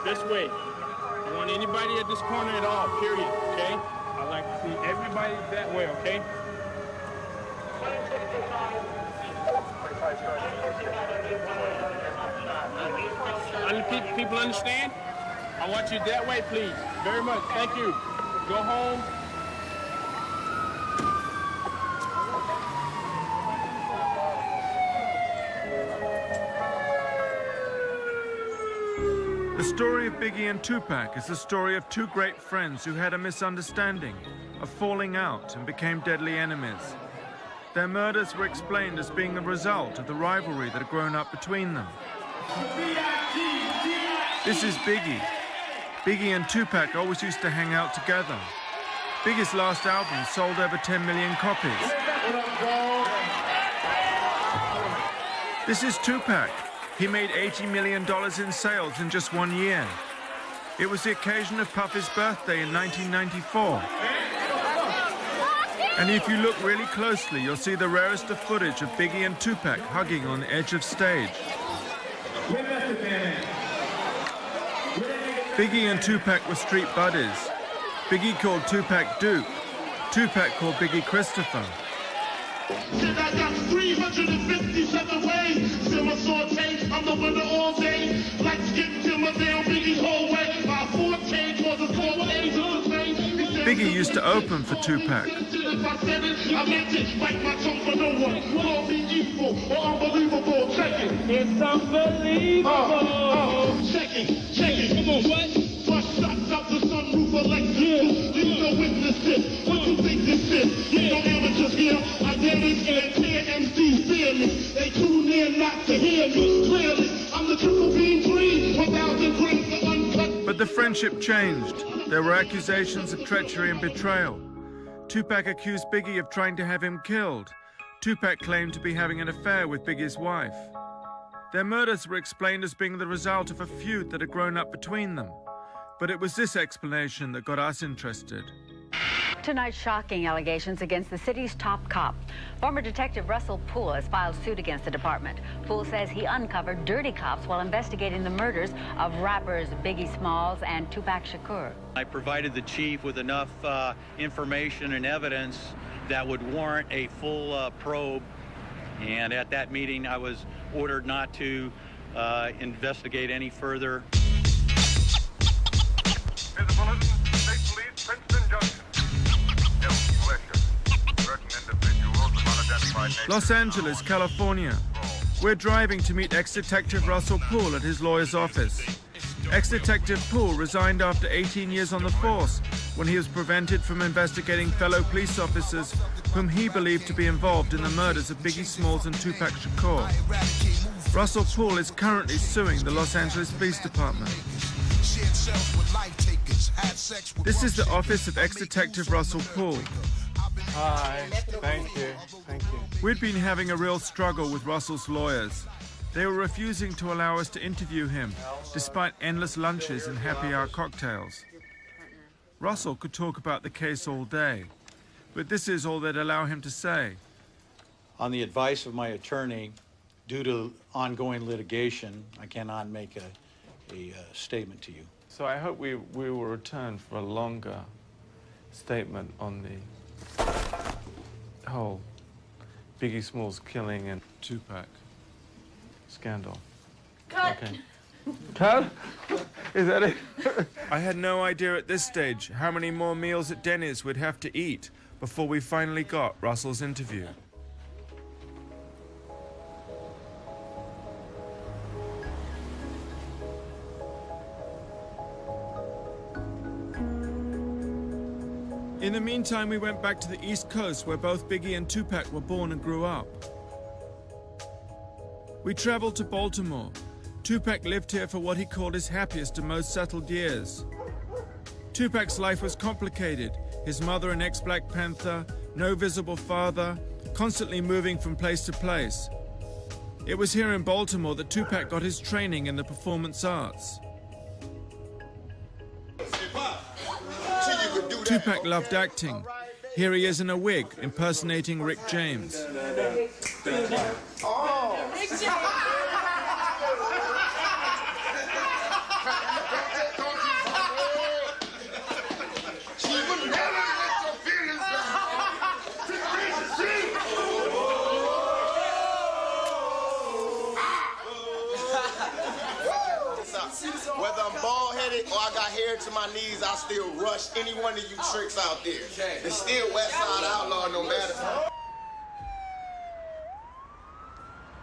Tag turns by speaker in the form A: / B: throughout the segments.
A: This way. I want anybody at this corner at all, period, okay? I'd like to see everybody that way, okay? People understand? I want you that way, please. Very much. Thank you. Go home.
B: The story of Biggie and Tupac is the story of two great friends who had a misunderstanding, a falling out, and became deadly enemies. Their murders were explained as being the result of the rivalry that had grown up between them. This is Biggie. Biggie and Tupac always used to hang out together. Biggie's last album sold over 10 million copies. This is Tupac. He made $80 million in sales in just 1 year. It was the occasion of Puffy's birthday in 1994. And if you look really closely, you'll see the rarest of footage of Biggie and Tupac hugging on the edge of stage. Biggie and Tupac were street buddies. Biggie called Tupac Duke. Tupac called Biggie Christopher.
C: Shit, I got 357 ways. Simmer saute, I'm the winner all day. Like skipping to my down Biggie's whole way. My forte was a 4 days on the same.
B: Biggie used to open for Tupac.
C: If I said it, I meant it. Bite my tongue for no one. Call me evil or unbelievable. Check it.
A: It's unbelievable.
C: Check it. Come on, what? First shots out the sunroof of Lexus. You know witness this. What you think this is? You know amateurs here. I did it and clear MCs fearless. They too near not to hear me clearly. I'm the triple beam dream. 1,000 grams of uncut.
B: But the friendship changed. There were accusations of treachery and betrayal. Tupac accused Biggie of trying to have him killed. Tupac claimed to be having an affair with Biggie's wife. Their murders were explained as being the result of a feud that had grown up between them. But it was this explanation that got us interested.
D: Tonight's shocking allegations against the city's top cop. Former Detective Russell Poole has filed suit against the department. Poole says he uncovered dirty cops while investigating the murders of rappers Biggie Smalls and Tupac Shakur.
E: I provided the chief with enough information and evidence that would warrant a full probe. And at that meeting, I was ordered not to investigate any further.
F: Here's a bulletin. State Police, Princeton Junction. Certain individuals of unidentified nature.
B: Los Angeles, California. We're driving to meet ex-detective Russell Poole at his lawyer's office. Ex-detective Poole resigned after 18 years on the force when he was prevented from investigating fellow police officers whom he believed to be involved in the murders of Biggie Smalls and Tupac Shakur. Russell Poole is currently suing the Los Angeles Police Department. This is the office of ex-detective Russell Poole.
A: Hi. Thank you.
B: We'd been having a real struggle with Russell's lawyers. They were refusing to allow us to interview him, despite endless lunches and happy hour cocktails. Russell could talk about the case all day, but this is all they'd allow him to say.
E: On the advice of my attorney, due to ongoing litigation, I cannot make a statement to you.
A: So I hope we will return for a longer statement on the whole Biggie Smalls killing and
B: Tupac
A: scandal.
D: Cut.
A: Okay. Cut? Is that it?
B: I had no idea at this stage how many more meals at Denny's we'd have to eat before we finally got Russell's interview. In the meantime, we went back to the East Coast where both Biggie and Tupac were born and grew up. We traveled to Baltimore. Tupac lived here for what he called his happiest and most settled years. Tupac's life was complicated. His mother an ex-Black Panther, no visible father, constantly moving from place to place. It was here in Baltimore that Tupac got his training in the performance arts. Tupac loved acting. Here he is in a wig, impersonating Rick James.
G: Whether I'm bald-headed or I got hair to my knees, I still rush any one of you tricks out there. It's still West Side Outlaw no matter.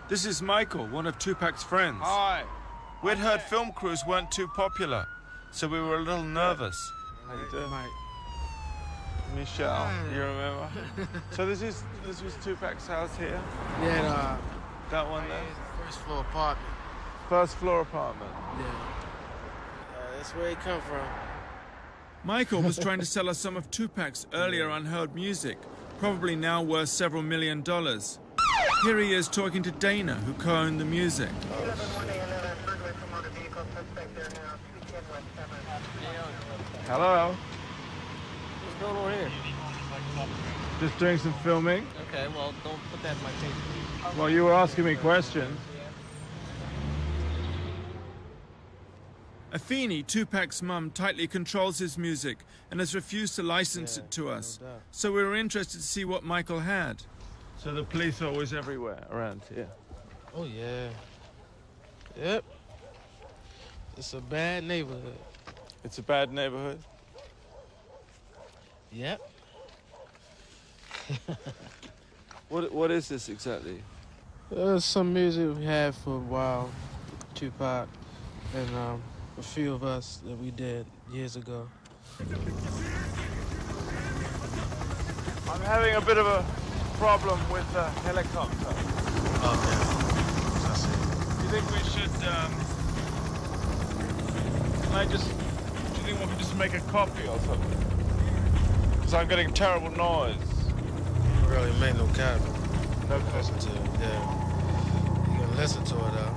B: This is Michael, one of Tupac's friends.
A: Hi.
B: We'd heard film crews weren't too popular, so we were a little nervous.
A: How you doing? Michelle, you remember? So this was Tupac's house here?
H: Yeah,
A: That one there?
H: first floor apartment.
A: First floor apartment.
H: Yeah. That's where he come from.
B: Michael was trying to sell us some of Tupac's earlier unheard music, probably now worth several $1 million. Here he is talking to Dana, who co-owned the music.
A: Hello.
I: What's going on here?
A: Just doing some filming.
I: Okay, well, don't put that in my tape.
A: Well, you were asking me questions.
B: Afeni, Tupac's mum, tightly controls his music and has refused to license it to us.
I: no doubt.
B: So we were interested to see what Michael had.
A: So the police are always everywhere around here.
H: Oh, yeah. Yep. It's a bad neighborhood.
A: It's a bad neighborhood.
H: Yep.
A: What is this exactly?
H: Some music we had for a while, Tupac, and a few of us that we did years ago.
A: I'm having a bit of a problem with the helicopter.
H: Okay. I see.
A: Do you think we should, do you think we could just make a copy or something? Because I'm getting terrible noise.
H: You really make no copy.
A: No
H: Listen to it, yeah. You can listen to it, though.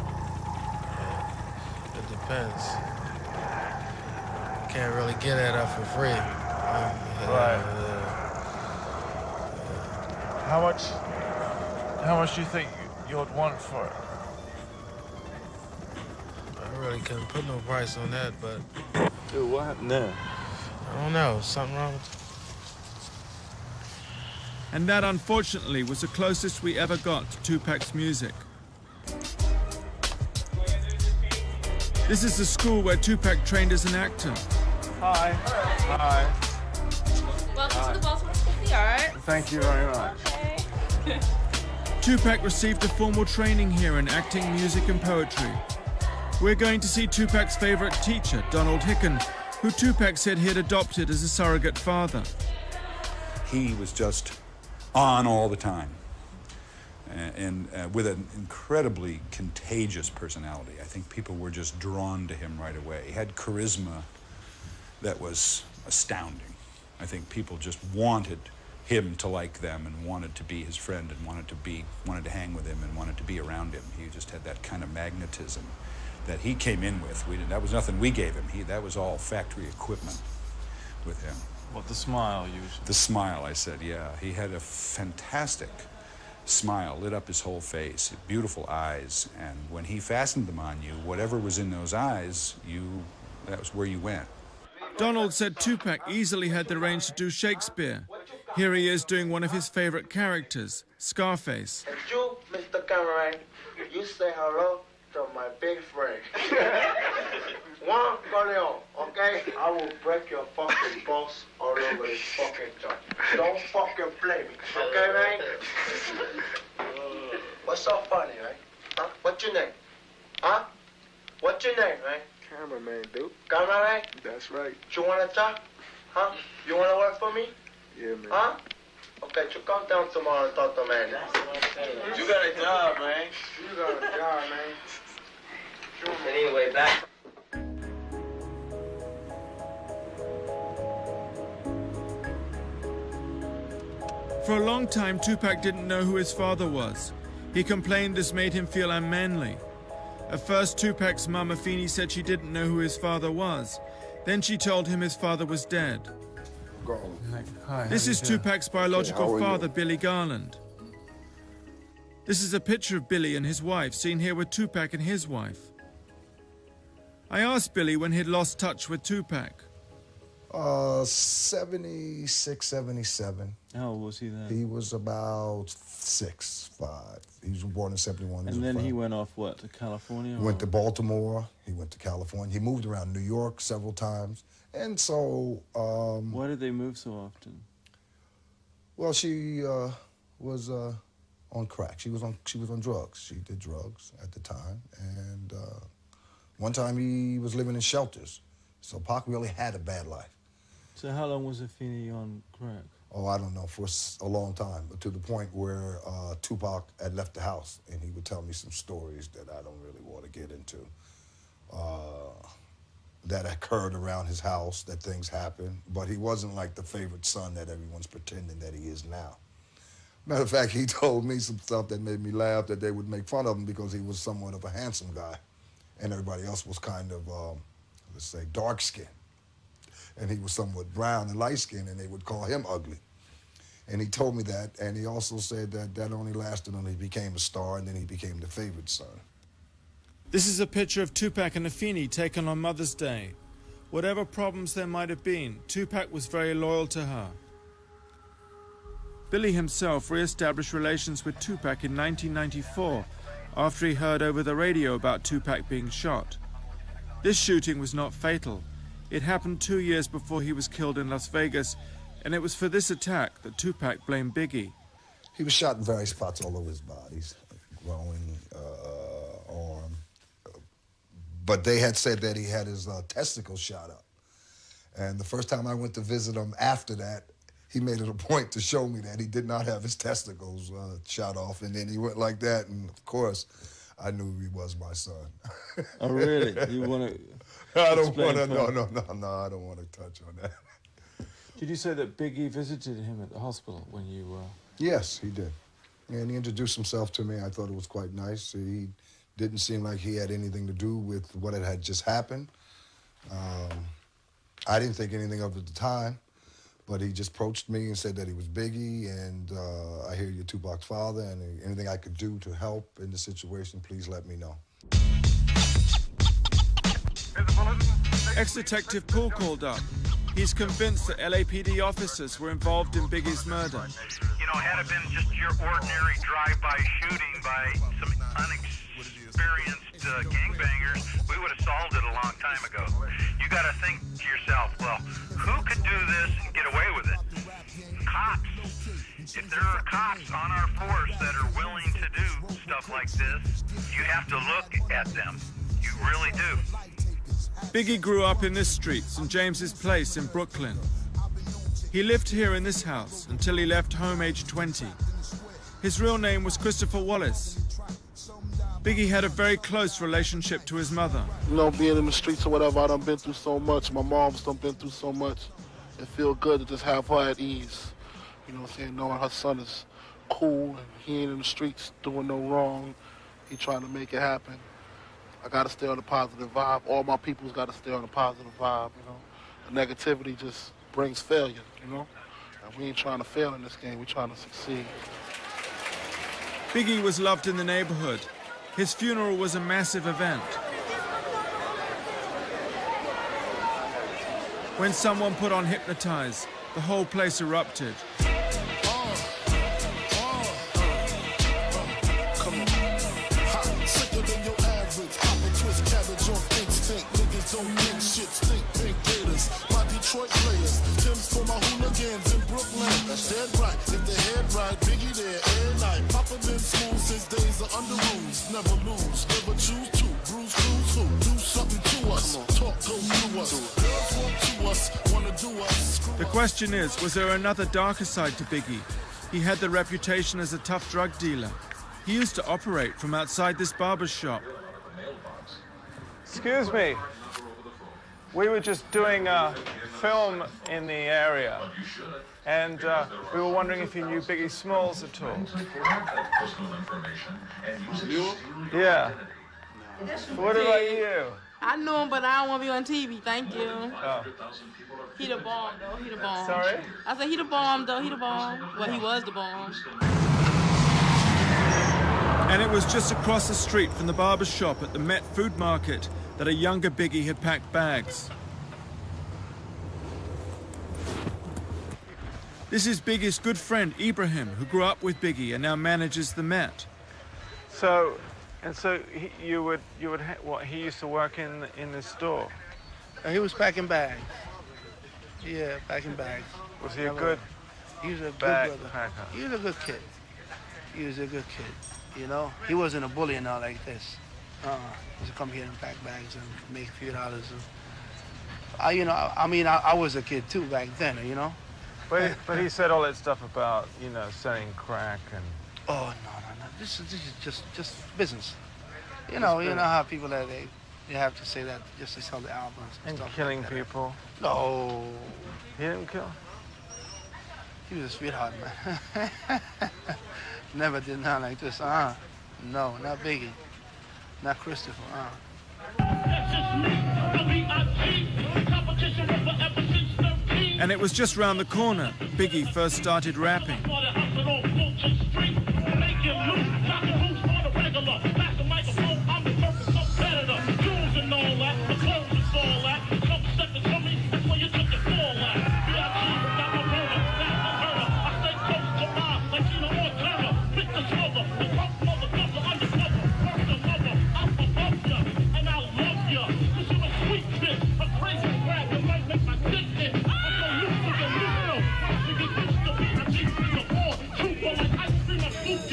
H: Yeah. It depends. You can't really get that up for free.
A: Right. How much do you think you'd want for it?
H: I really couldn't put no price on that, but
A: Dude, what happened there?
H: I don't know. Something wrong with
B: And that, unfortunately, was the closest we ever got to Tupac's music. This is the school where Tupac trained as an actor.
A: Hi. Hi.
J: Welcome to the Baltimore School of the Arts.
A: Thank you very much.
B: Tupac received a formal training here in acting, music, and poetry. We're going to see Tupac's favorite teacher, Donald Hicken, who Tupac said he had adopted as a surrogate father.
K: He was just on all the time, and with an incredibly contagious personality. I think people were just drawn to him right away. He had charisma that was astounding. I think people just wanted him to like them and wanted to be his friend and wanted to hang with him and wanted to be around him. He just had that kind of magnetism that he came in with. That was nothing we gave him. That was all factory equipment with him.
A: What, the smile usually?
K: The smile, I said, yeah. He had a fantastic smile, lit up his whole face, beautiful eyes, and when he fastened them on you, whatever was in those eyes, that was where you went.
B: Donald said Tupac easily had the range to do Shakespeare. Here he is doing one of his favorite characters, Scarface.
G: And you, Mr. Cameron, you say hello to my big friend. Juan Corleone, okay? I will break your fucking balls all over this fucking joint. Don't fucking play me, okay, man? What's so funny, right? Huh? What's your name? Huh? What's your name, man?
F: Cameraman, dude.
G: Cameraman?
F: That's right.
G: You wanna talk? Huh? You wanna work for me?
F: Yeah, man.
G: Huh? Okay, you come down tomorrow and talk to man. You got a job, man. You got a job, man. Anyway, back.
B: For a long time, Tupac didn't know who his father was. He complained this made him feel unmanly. At first, Tupac's mum, Afeni, said she didn't know who his father was. Then she told him his father was dead.
A: Hi,
B: This is Tupac's biological father, Billy Garland. This is a picture of Billy and his wife, seen here with Tupac and his wife. I asked Billy when he'd lost touch with Tupac.
L: 76, 77.
M: How old was he then?
L: He was about 6, 5. He was born in 71.
M: And then he went off, what, to California?
L: Went to Baltimore. He went to California. He moved around New York several times. And so...
M: why did they move so often?
L: Well, she was on crack. She was on drugs. She did drugs at the time. And one time he was living in shelters. So Pac really had a bad life.
M: So how long was Afeni on crack?
L: Oh, I don't know, for a long time, but to the point where Tupac had left the house, and he would tell me some stories that I don't really want to get into, that occurred around his house, that things happened, but he wasn't like the favorite son that everyone's pretending that he is now. Matter of fact, he told me some stuff that made me laugh, that they would make fun of him because he was somewhat of a handsome guy, and everybody else was kind of, let's say, dark-skinned. And he was somewhat brown and light-skinned, and they would call him ugly. And he told me that, and he also said that that only lasted until he became a star, and then he became the favorite son.
B: This is a picture of Tupac and Afeni taken on Mother's Day. Whatever problems there might have been, Tupac was very loyal to her. Billy himself re-established relations with Tupac in 1994 after he heard over the radio about Tupac being shot. This shooting was not fatal. It happened 2 years before he was killed in Las Vegas, and it was for this attack that Tupac blamed Biggie.
L: He was shot in various spots all over his body, growing, arm. But they had said that he had his testicles shot up. And the first time I went to visit him after that, he made it a point to show me that he did not have his testicles shot off. And then he went like that, and of course, I knew he was my son.
M: Oh, really? You want to...
L: I don't want to, no, I don't want to touch on that.
A: Did you say that Biggie visited him at the hospital when you...
L: Yes, he did. And he introduced himself to me. I thought it was quite nice. He didn't seem like he had anything to do with what had just happened. I didn't think anything of it at the time, but he just approached me and said that he was Biggie, and I hear you're Tupac's father, and anything I could do to help in the situation, please let me know.
B: Ex-Detective Poole called up. He's convinced that LAPD officers were involved in Biggie's murder.
F: You know, had it been just your ordinary drive-by shooting by some unexperienced gangbangers, we would have solved it a long time ago. You got to think to yourself, well, who could do this and get away with it? Cops. If there are cops on our force that are willing to do stuff like this, you have to look at them. You really do.
B: Biggie grew up in this street, St. James's Place in Brooklyn. He lived here in this house until he left home aged 20. His real name was Christopher Wallace. Biggie had a very close relationship to his mother.
N: You know, being in the streets or whatever, I done been through so much. My mom's done been through so much. It feel good to just have her at ease. You know what I'm saying? Knowing her son is cool and he ain't in the streets doing no wrong. He trying to make it happen. I got to stay on a positive vibe. All my people's got to stay on a positive vibe, you know. The negativity just brings failure, you know. And we ain't trying to fail in this game. We trying to succeed.
B: Biggie was loved in the neighborhood. His funeral was a massive event. When someone put on Hypnotize, the whole place erupted.
C: Don't think shit, think big gators. My Detroit players, Tim's for my hooligans in Brooklyn. That's dead right, if the head right, Biggie there, every night. Papa been smooth since days of under rules. Never lose, never choose to. Bruise, cruise who? Do something to us. Talk, go through us. Girls want to us, wanna do us.
B: The question is, was there another darker side to Biggie? He had the reputation as a tough drug dealer. He used to operate from outside this barber's shop.
A: Excuse me. We were just doing a film in the area, and we were wondering if you knew Biggie Smalls at all. Yeah. What about you?
O: I knew him, but I don't want to be on TV. Thank you.
A: Oh.
O: He the bomb, though. He the bomb.
A: Sorry?
O: I said he the bomb, though. He the bomb. Well, he was the bomb.
B: And it was just across the street from the barber shop at the Met Food Market that a younger Biggie had packed bags. This is Biggie's good friend, Ibrahim, who grew up with Biggie and now manages the Met.
A: So he used to work in the store?
P: He was packing bags. Yeah, packing bags.
A: Was he a good
P: He was a good
A: bag
P: brother.
A: packer?
P: He was a good kid. He was a good kid. You know, he wasn't a bully and all like this. He used to come here and pack bags and make a few dollars. I was a kid too back then. You know.
A: But he said all that stuff about selling crack and.
P: Oh no. This is just business. You know how people that they have to say that just to sell the albums
A: And
P: stuff
A: killing
P: like that.
A: people.
P: No.
A: He didn't kill?
P: He was a sweetheart, man. Never did nothing like this. No, not Biggie. Not Christopher.
B: And it was just round the corner Biggie first started rapping.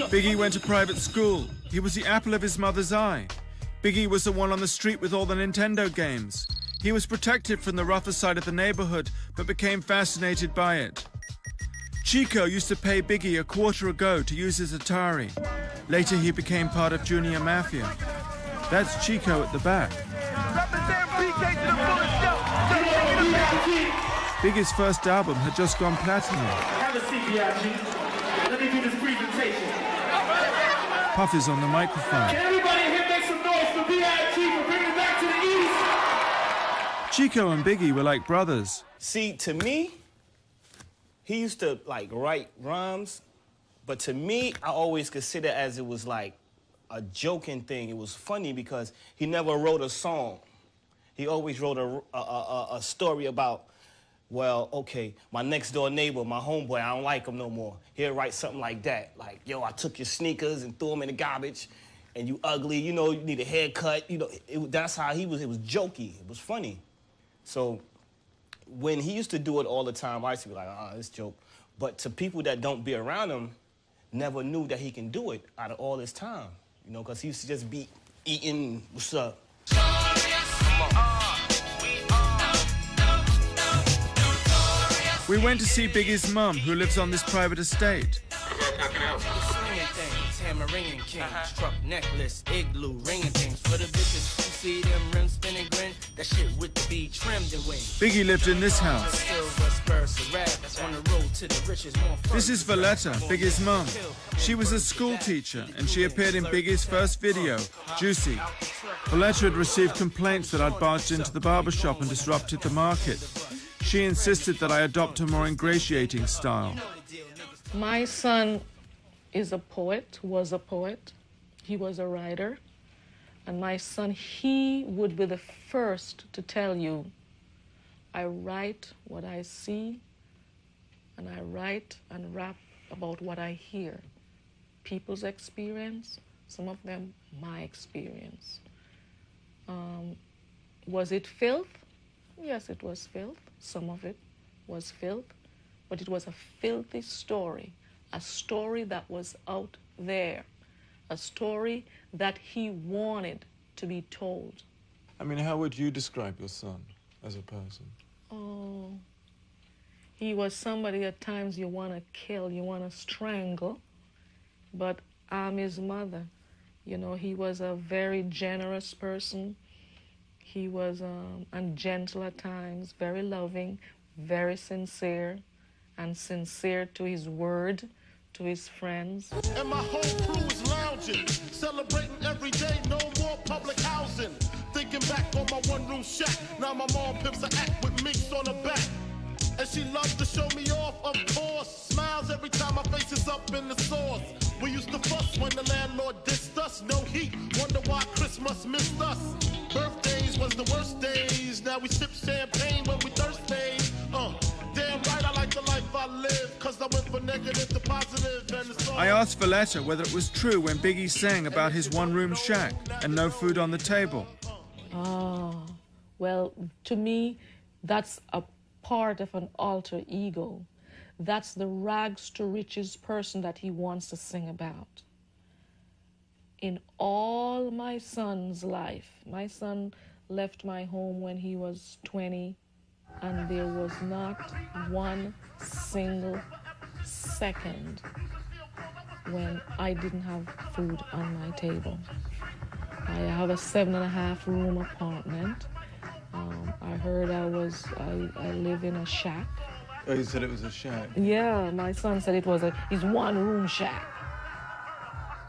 B: Biggie went to private school. He was the apple of his mother's eye. Biggie was the one on the street with all the Nintendo games. He was protected from the rougher side of the neighborhood, but became fascinated by it. Chico used to pay Biggie a quarter a go to use his Atari. Later he became part of Junior Mafia. That's Chico at the back. Biggie's first album had just gone platinum.
C: Have a seat, BIG. Let me do this presentation.
B: Puff is on the microphone.
C: Can everybody here make some noise for BIG for bringing it back to the East?
B: Chico and Biggie were like brothers.
I: See, to me, he used to write rhymes, but to me, I always consider as it was like a joking thing. It was funny because he never wrote a song. He always wrote a story about, well, okay, my next door neighbor, my homeboy, I don't like him no more. He'll write something like that, like, yo, I took your sneakers and threw them in the garbage, and you ugly, you need a haircut. That's how he was. It was jokey. It was funny. So when he used to do it all the time, I used to be like, this joke. But to people that don't be around him, never knew that he can do it out of all this time, because he used to just be eating, what's up?
B: We went to see Biggie's mum, who lives on this private estate.
Q: Ringing king, struck necklace, igloo, ringing things for the bitches. You see them rims spinning grin, that shit with the beat trimmed and wing.
B: Biggie lived in this house. This is Valletta, Biggie's mum. She was a school teacher and she appeared in Biggie's first video, Juicy. Valletta had received complaints that I'd barged into the barbershop and disrupted the market. She insisted that I adopt a more ingratiating style.
R: My son is a poet, was a poet. He was a writer. And my son, he would be the first to tell you, I write what I see, and I write and rap about what I hear. People's experience, some of them my experience. Was it filth? Yes, it was filth. Some of it was filth, but it was a filthy story. A story that was out there, a story that he wanted to be told.
M: I mean, how would you describe your son as a person?
R: Oh, he was somebody at times you want to kill, you want to strangle, but I'm his mother. He was a very generous person. He was and gentle at times, very loving, very sincere, and sincere to his word, to his friends.
C: And my whole crew is lounging, celebrating every day, no more public housing. Think looking back on my one-room shack. Now my mom pimps a act with minks on her back. And she loves to show me off, of course. Smiles every time my face is up in the sauce. We used to fuss when the landlord dissed us. No heat, wonder why Christmas missed us. Birthdays was the worst days. Now we sip champagne when we thirsty. Damn right, I like the life I live. Cause I went from negative to positive. And it's all
B: I asked Valletta whether it was true when Biggie sang about his one-room shack and no food on the table.
R: Well, to me, that's a part of an alter ego. That's the rags to riches person that he wants to sing about. In all my son's life, my son left my home when he was 20, and there was not one single second when I didn't have food on my table. I have a 7.5 room apartment. I heard I live in a shack.
M: Oh, you said it was a shack?
R: Yeah, my son said it was his one-room shack.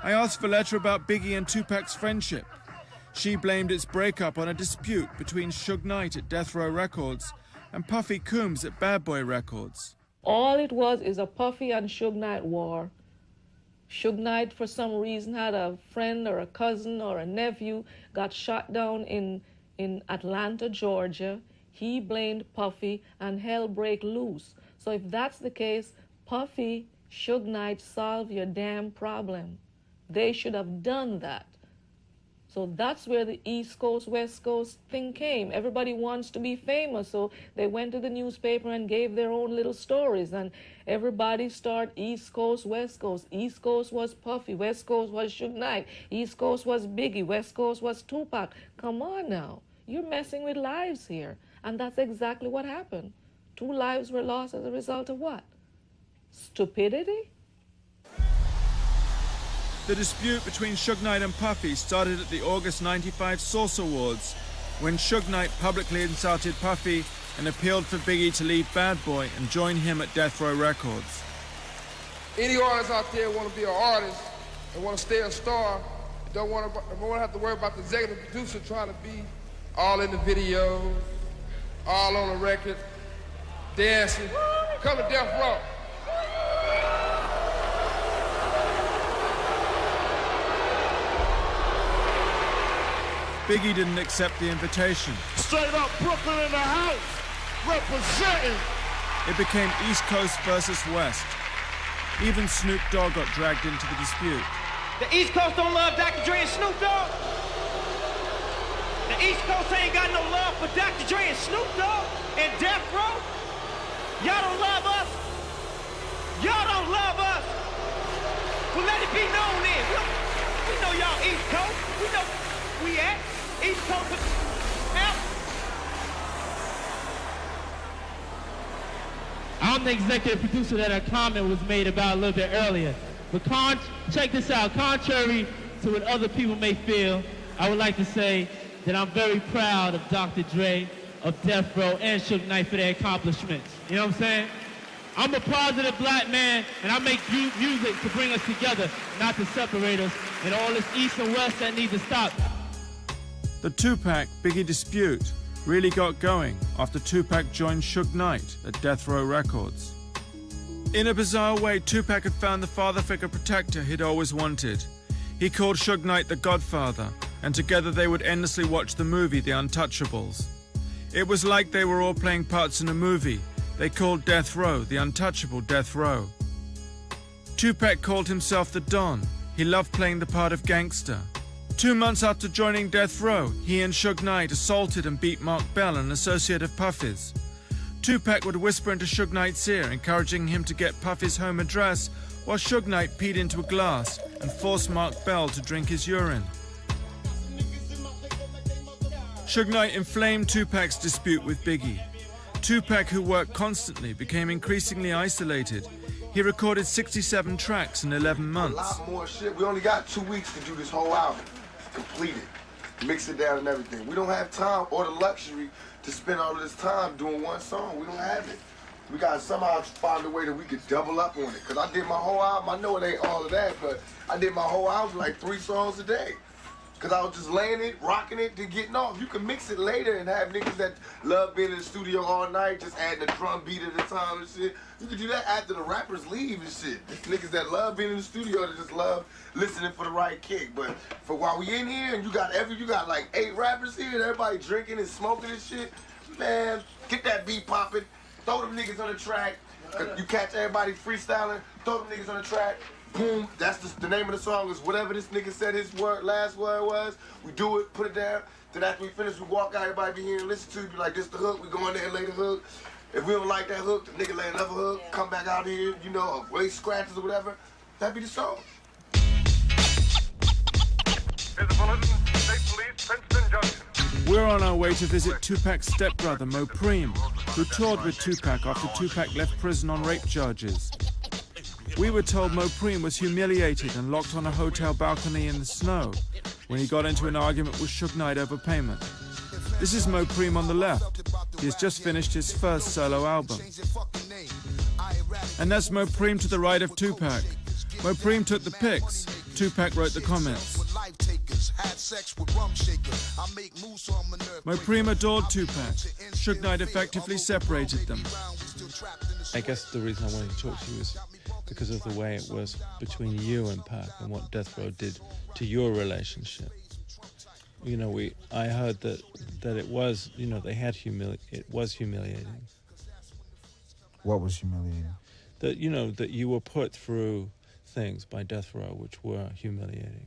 B: I asked Valletta about Biggie and Tupac's friendship. She blamed its breakup on a dispute between Suge Knight at Death Row Records and Puffy Combs at Bad Boy Records.
R: All it was is a Puffy and Suge Knight war. Suge Knight, for some reason, had a friend or a cousin or a nephew got shot down in Atlanta, Georgia. He blamed Puffy and hell break loose. So if that's the case, Puffy, Suge Knight, solve your damn problem. They should have done that. So that's where the East Coast, West Coast thing came. Everybody wants to be famous, so they went to the newspaper and gave their own little stories, and everybody started East Coast, West Coast. East Coast was Puffy, West Coast was Suge Knight, East Coast was Biggie, West Coast was Tupac. Come on now, you're messing with lives here, and that's exactly what happened. 2 lives were lost as a result of what? Stupidity?
B: The dispute between Suge Knight and Puffy started at the August '95 Source Awards, when Suge Knight publicly insulted Puffy and appealed for Biggie to leave Bad Boy and join him at Death Row Records.
S: Any artists out there want to be an artist and want to stay a star, don't want to have to worry about the executive producer trying to be all in the video, all on the record, dancing. Come to Death Row.
B: Biggie didn't accept the invitation.
C: Straight up Brooklyn in the house, representing.
B: It became East Coast versus West. Even Snoop Dogg got dragged into the dispute.
T: The East Coast don't love Dr. Dre and Snoop Dogg. The East Coast ain't got no love for Dr. Dre and Snoop Dogg and Death Row. Y'all don't love us. Y'all don't love us. Well, let it be known then. We know y'all East Coast. We know we at. East Coast out. I'm the executive producer that a comment was made about a little bit earlier. But check this out. Contrary to what other people may feel, I would like to say that I'm very proud of Dr. Dre, of Death Row, and Suge Knight for their accomplishments. You know what I'm saying? I'm a positive black man, and I make music to bring us together, not to separate us, and all this East and West that needs to stop.
B: The Tupac-Biggie dispute really got going after Tupac joined Suge Knight at Death Row Records. In a bizarre way, Tupac had found the father figure protector he'd always wanted. He called Suge Knight the Godfather, and together they would endlessly watch the movie The Untouchables. It was like they were all playing parts in a movie. They called Death Row the untouchable Death Row. Tupac called himself the Don. He loved playing the part of gangster. 2 months after joining Death Row, he and Suge Knight assaulted and beat Mark Bell, an associate of Puffy's. Tupac would whisper into Suge Knight's ear, encouraging him to get Puffy's home address, while Suge Knight peed into a glass and forced Mark Bell to drink his urine. Suge Knight inflamed Tupac's dispute with Biggie. Tupac, who worked constantly, became increasingly isolated. He recorded 67 tracks in 11 months.
L: A lot more shit. We only got 2 weeks to do this whole album. Complete it. Mix it down and everything. We don't have time or the luxury to spend all of this time doing one song. We don't have it. We gotta somehow find a way that we could double up on it. Cause I did my whole album, I know it ain't all of that, but I did my whole album like 3 songs a day.
G: Because I was just laying it, rocking it, to getting off. You can mix it later and have niggas that love being in the studio all night, just adding a drum beat at a time and shit. You can do that after the rappers leave and shit. There's niggas that love being in the studio that just love listening for the right kick. But for while we in here and you got like 8 rappers here and everybody drinking and smoking and shit, man, get that beat popping, throw them niggas on the track. You catch everybody freestyling, throw them niggas on the track. Boom, that's the name of the song is whatever this nigga said his last word was. We do it, put it down. Then after we finish, we walk out, everybody be here and listen to it. Be like, this the hook, we go in there and lay the hook. If we don't like that hook, the nigga lay another hook, come back out here, you know, or waste scratches or whatever. That'd be the song.
C: Here's the bulletin. State Police, Princeton Junction.
B: We're on our way to visit Tupac's stepbrother, Mo Preem, who toured with Tupac after Tupac left prison on rape charges. We were told Mo Preem was humiliated and locked on a hotel balcony in the snow when he got into an argument with Suge Knight over payment. This is Mo Preem on the left. He has just finished his first solo album. And that's Mo Preem to the right of Tupac. Mo Preem took the pics. Tupac wrote the comments. Mo Preem adored Tupac. Suge Knight effectively separated them.
A: I guess the reason I wanted to talk to you is because of the way it was between you and Pac and what Death Row did to your relationship. You know, I heard that it was, you know, it was humiliating.
U: What was humiliating?
A: That, you know, that you were put through things by Death Row which were humiliating.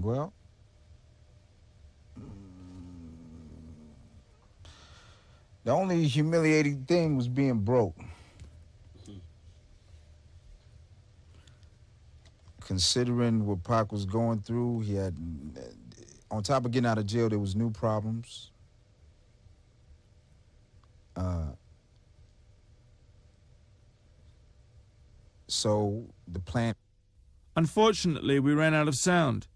U: Well, the only humiliating thing was being broke. Considering what Pac was going through, he had, on top of getting out of jail, there was new problems. So the plan...
B: Unfortunately, we ran out of sound.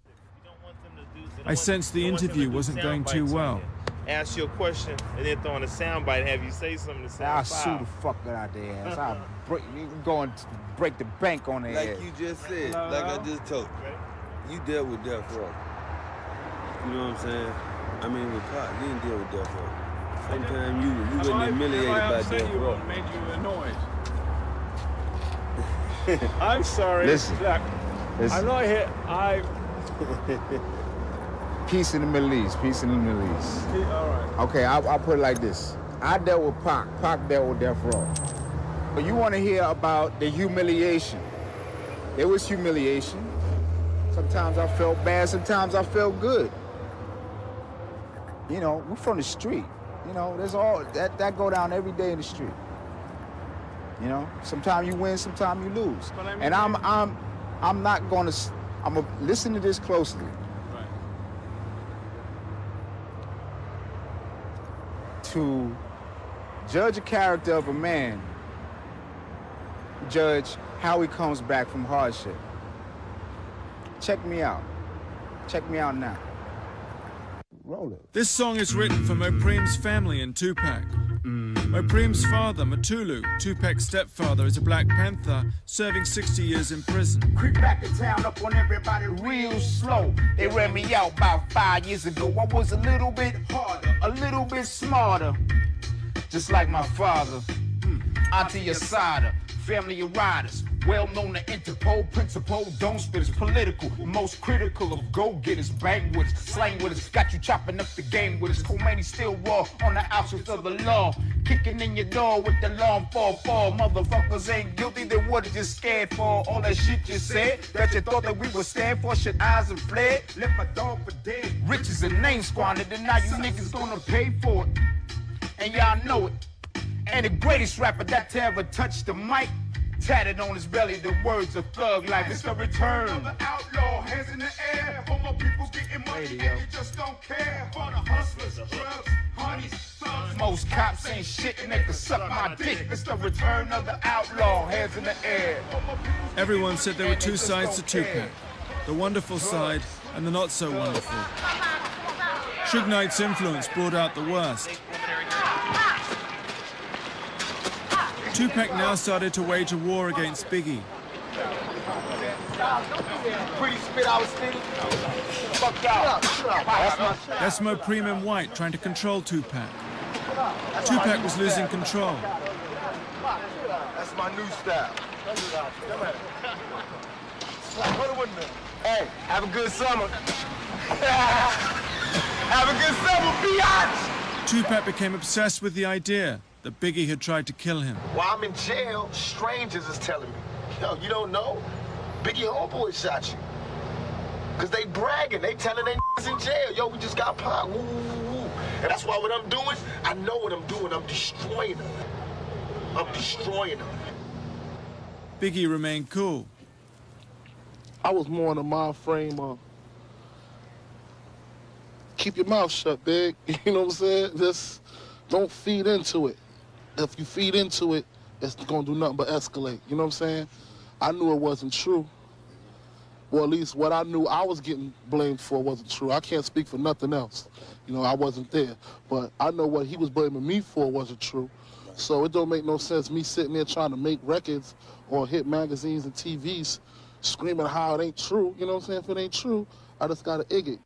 B: I sensed the interview wasn't going too well.
V: Ask you a question and then throw in a soundbite and have you say something to sound
U: I'll sue the fuck out their ass. I'll go and break the bank on their ass.
W: Like you just said, like I just told you, you dealt with Death Row. You know what I'm saying? I mean, with Pac, you didn't deal with Death Row. Sometimes you wasn't humiliated by Death Row.
B: Made you annoyed. I'm sorry.
U: Listen.
B: I'm not here.
U: Peace in the Middle East. Peace in the Middle East.
B: All right.
U: Okay, I'll put it like this. I dealt with Pac. Pac dealt with Death Row. But you want to hear about the humiliation. There was humiliation. Sometimes I felt bad. Sometimes I felt good. You know, we're from the street. You know, there's all that go down every day in the street. You know, sometimes you win, sometimes you lose.
B: But I mean,
U: and I'm not going to. I'm gonna listen to this closely.
B: Right.
U: To judge a character of a man, judge how he comes back from hardship. Check me out. Check me out now. Roll it.
B: This song is written for Mo Preem's family and Tupac. Mo Preem's father, Matulu, Tupac's stepfather, is a Black Panther serving 60 years in prison.
U: Creep back to town up on everybody real slow. They ran me out about 5 years ago. I was a little bit harder, a little bit smarter. Just like my father. Auntie Asada, family of riders. Well known to Interpol, principle, don't spit, it's political. Most critical of go-getters, bang with us, slang with us, got you chopping up the game with us. Khomeini still raw on the outskirts of the law. Kicking in your door with the long fall. Motherfuckers ain't guilty, they were just scared for all that shit you said. That you thought that we would stand for, shit eyes and fled. Left my dog for dead. Riches and name squandered, and now you niggas gonna pay for it. And y'all know it. And the greatest rapper that to ever touch the mic, tatted on his belly the words of thug life. It's the return of the outlaw, hands in the air. For my people getting money and you just don't care. For the hustlers, drugs, honeys, thugs. Most cops ain't shit and they can suck my dick. It's the return of the outlaw, hands in the air.
B: Everyone said there were two sides to Tupac, the wonderful side and the not so wonderful. Suge Knight's influence brought out the worst. Tupac now started to wage a war against Biggie.
U: Pretty spit I was spitting. Fuck out.
B: Desmo Premium White trying to control Tupac. Tupac was losing control.
U: That's my new style. Hey, have a good summer. Have a good summer, biatch!
B: Tupac became obsessed with the idea that Biggie had tried to kill him.
G: While I'm in jail, strangers is telling me, yo, you don't know? Biggie homeboy shot you. Cause they bragging, they telling they in jail. Yo, we just got Pac, woo, woo, woo. And that's why what I'm doing, I know what I'm doing. I'm destroying them. I'm destroying them.
B: Biggie remained cool.
N: I was more in the mind frame of keep your mouth shut, Big. You know what I'm saying? Just don't feed into it. If you feed into it, it's gonna do nothing but escalate. You know what I'm saying? I knew it wasn't true. Well, at least what I knew I was getting blamed for wasn't true. I can't speak for nothing else. You know, I wasn't there. But I know what he was blaming me for wasn't true. So it don't make no sense me sitting there trying to make records or hit magazines and TVs screaming how it ain't true. You know what I'm saying? If it ain't true, I just gotta egg it.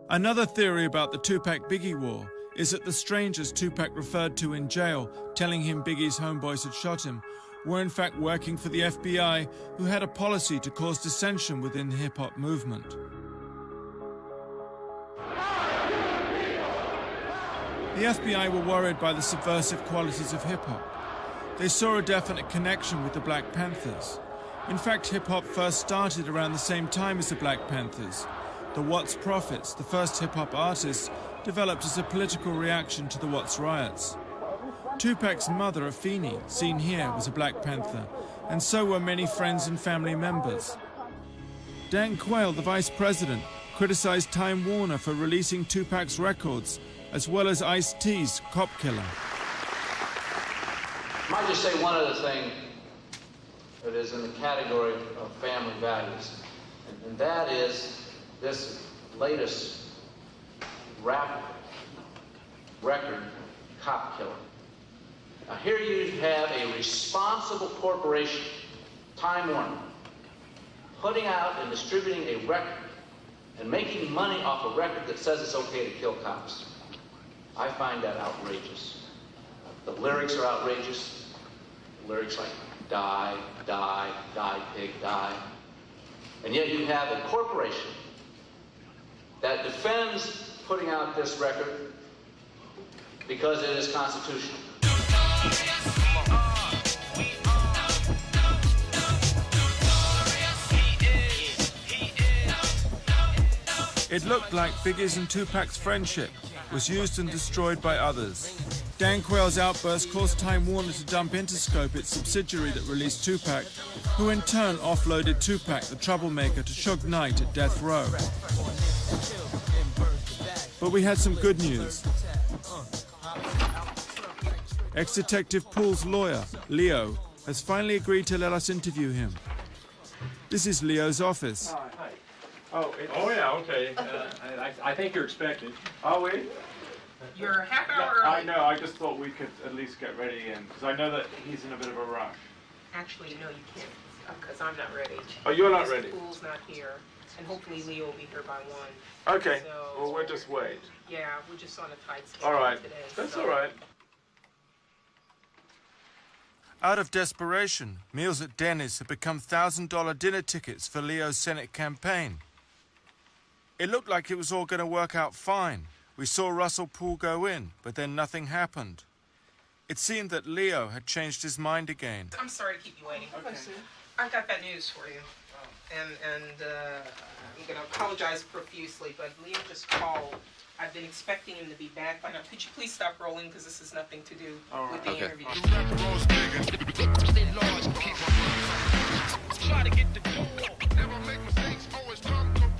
B: Another theory about the Tupac-Biggie war is that the strangers Tupac referred to in jail, telling him Biggie's homeboys had shot him, were in fact working for the FBI, who had a policy to cause dissension within the hip-hop movement. The FBI were worried by the subversive qualities of hip-hop. They saw a definite connection with the Black Panthers. In fact, hip-hop first started around the same time as the Black Panthers. The Watts Prophets, the first hip-hop artists, developed as a political reaction to the Watts riots. Tupac's mother, Afeni, seen here, was a Black Panther, and so were many friends and family members. Dan Quayle, the vice president, criticized Time Warner for releasing Tupac's records, as well as Ice-T's Cop Killer.
D: I might just say one other thing that is in the category of family values, and that is this latest rap record, Cop Killer. Now here you have a responsible corporation, Time Warner, putting out and distributing a record and making money off a record that says it's okay to kill cops. I find that outrageous. The lyrics are outrageous. The lyrics like die, die, die, pig, die. And yet you have a corporation that defends putting out this record because it is constitutional.
B: It looked like Biggie's and Tupac's friendship was used and destroyed by others. Dan Quayle's outburst caused Time Warner to dump Interscope, its subsidiary that released Tupac, who in turn offloaded Tupac, the troublemaker, to Suge Knight at death row. But we had some good news. Ex-Detective Pool's lawyer, Leo, has finally agreed to let us interview him. This is Leo's office.
E: Oh, yeah, okay. I think you're expected. Are we?
H: You're half hour early.
E: I know, I just thought we could at least get ready in, because I know that he's in a bit of a rush.
H: Actually, no, you can't, because I'm not ready.
E: Oh, you're not ready?
H: Pool's not here, and hopefully Leo will be here by 1.
E: Okay,
H: so,
E: well, we'll just wait.
H: Yeah, we're just on a tight schedule
E: all right.
H: today.
E: That's
H: so.
E: all right.
B: Out of desperation, meals at Denny's had become $1,000 dinner tickets for Leo's Senate campaign. It looked like it was all going to work out fine. We saw Russell Poole go in, but then nothing happened. It seemed that Leo had changed his mind again.
H: I'm sorry to keep you waiting. Okay. I've got that news for you. And I'm going to apologize profusely, but Leo just called. I've been expecting him to be back by now. Could you please stop rolling, because this has nothing to do with the interview.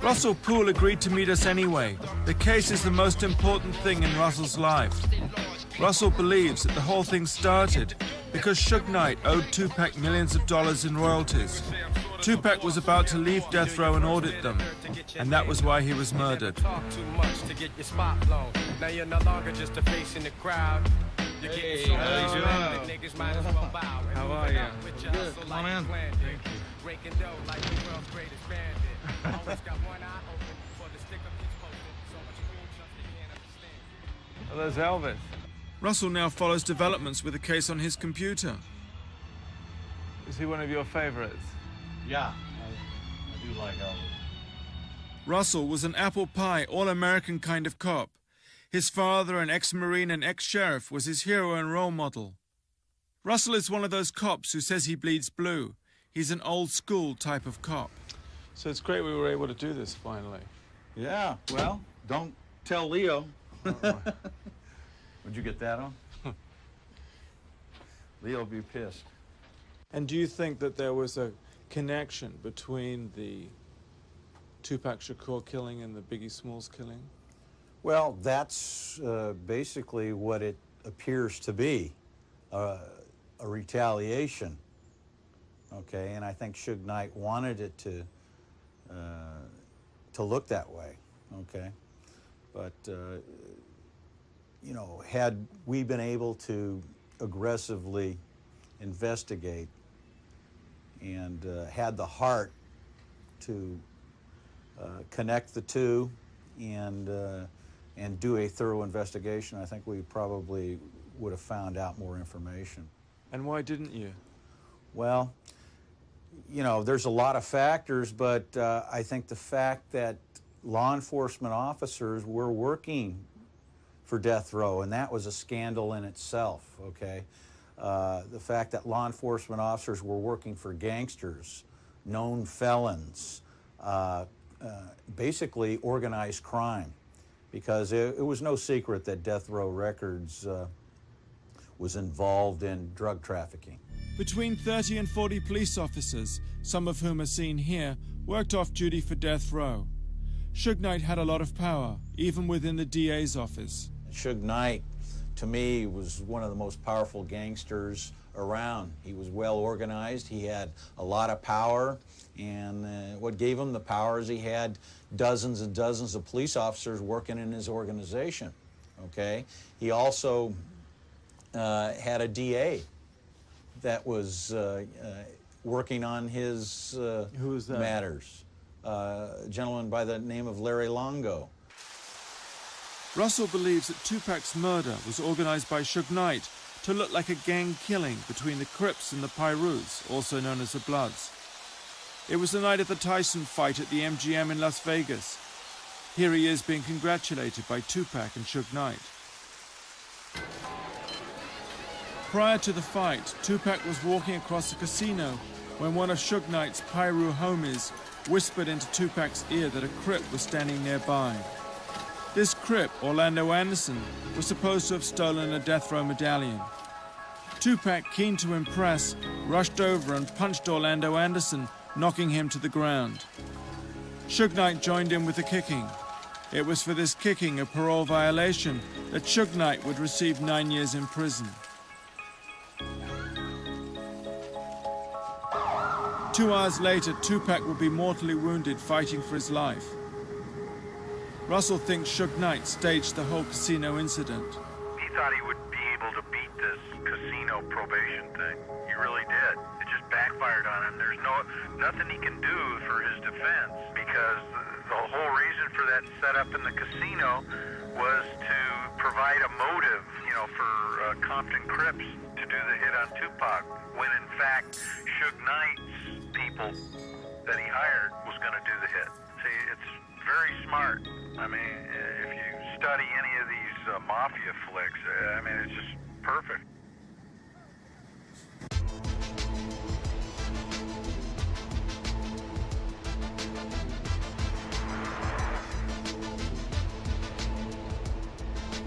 B: Russell Poole agreed to meet us anyway. The case is the most important thing in Russell's life. Russell believes that the whole thing started because Suge Knight owed Tupac millions of dollars in royalties. Tupac was about to leave death row and audit them, and that was why he was murdered.
X: Talk too much to get your spot blown. Now you're no longer just a face in the crowd.
B: Hey, how are you?
C: Good. Come on in.
B: Oh, there's Elvis. Russell now follows developments with a case on his computer. Is he one of your favorites?
F: Yeah, I do like Elvis.
B: Russell was an apple pie, all-American kind of cop. His father, an ex-Marine and ex-sheriff, was his hero and role model. Russell is one of those cops who says he bleeds blue. He's an old-school type of cop.
A: So it's great we were able to do this finally.
F: Yeah, well, don't tell Leo. Would you get that on? Leo'll be pissed.
A: And do you think that there was a connection between the Tupac Shakur killing and the Biggie Smalls killing?
F: Well, that's basically what it appears to be, a retaliation. Okay, and I think Suge Knight wanted it to look that way. Okay, but you know, had we been able to aggressively investigate and had the heart to connect the two and do a thorough investigation, I think we probably would have found out more information.
A: And why didn't you?
F: Well, you know, there's a lot of factors, but I think the fact that law enforcement officers were working for death row, and that was a scandal in itself, okay? The fact that law enforcement officers were working for gangsters, known felons, basically organized crime, because it was no secret that Death Row Records was involved in drug trafficking.
B: Between 30 and 40 police officers, some of whom are seen here, worked off duty for death row. Suge Knight had a lot of power, even within the DA's office.
F: Suge Knight, to me, was one of the most powerful gangsters around. He was well organized, he had a lot of power, and what gave him the power is he had dozens and dozens of police officers working in his organization, okay? He also had a DA that was working on his
A: Who is that?
F: matters. A gentleman by the name of Larry Longo.
B: Russell believes that Tupac's murder was organized by Suge Knight to look like a gang killing between the Crips and the Pyrus, also known as the Bloods. It was the night of the Tyson fight at the MGM in Las Vegas. Here he is being congratulated by Tupac and Suge Knight. Prior to the fight, Tupac was walking across the casino when one of Suge Knight's Pyru homies whispered into Tupac's ear that a Crip was standing nearby. This Crip, Orlando Anderson, was supposed to have stolen a death row medallion. Tupac, keen to impress, rushed over and punched Orlando Anderson, knocking him to the ground. Suge Knight joined in with the kicking. It was for this kicking, a parole violation, that Suge Knight would receive 9 years in prison. 2 hours later, Tupac would be mortally wounded fighting for his life. Russell thinks Suge Knight staged the whole casino incident.
J: He thought he would be able to beat this casino probation thing. He really did. It just backfired on him. There's nothing he can do for his defense, because the whole reason for that setup in the casino was to provide a motive, you know, for Compton Crips to do the hit on Tupac, when in fact Suge Knight's people that he hired was going to do the hit. See, it's very smart. I mean, if you study any of these mafia flicks, I mean, it's just perfect.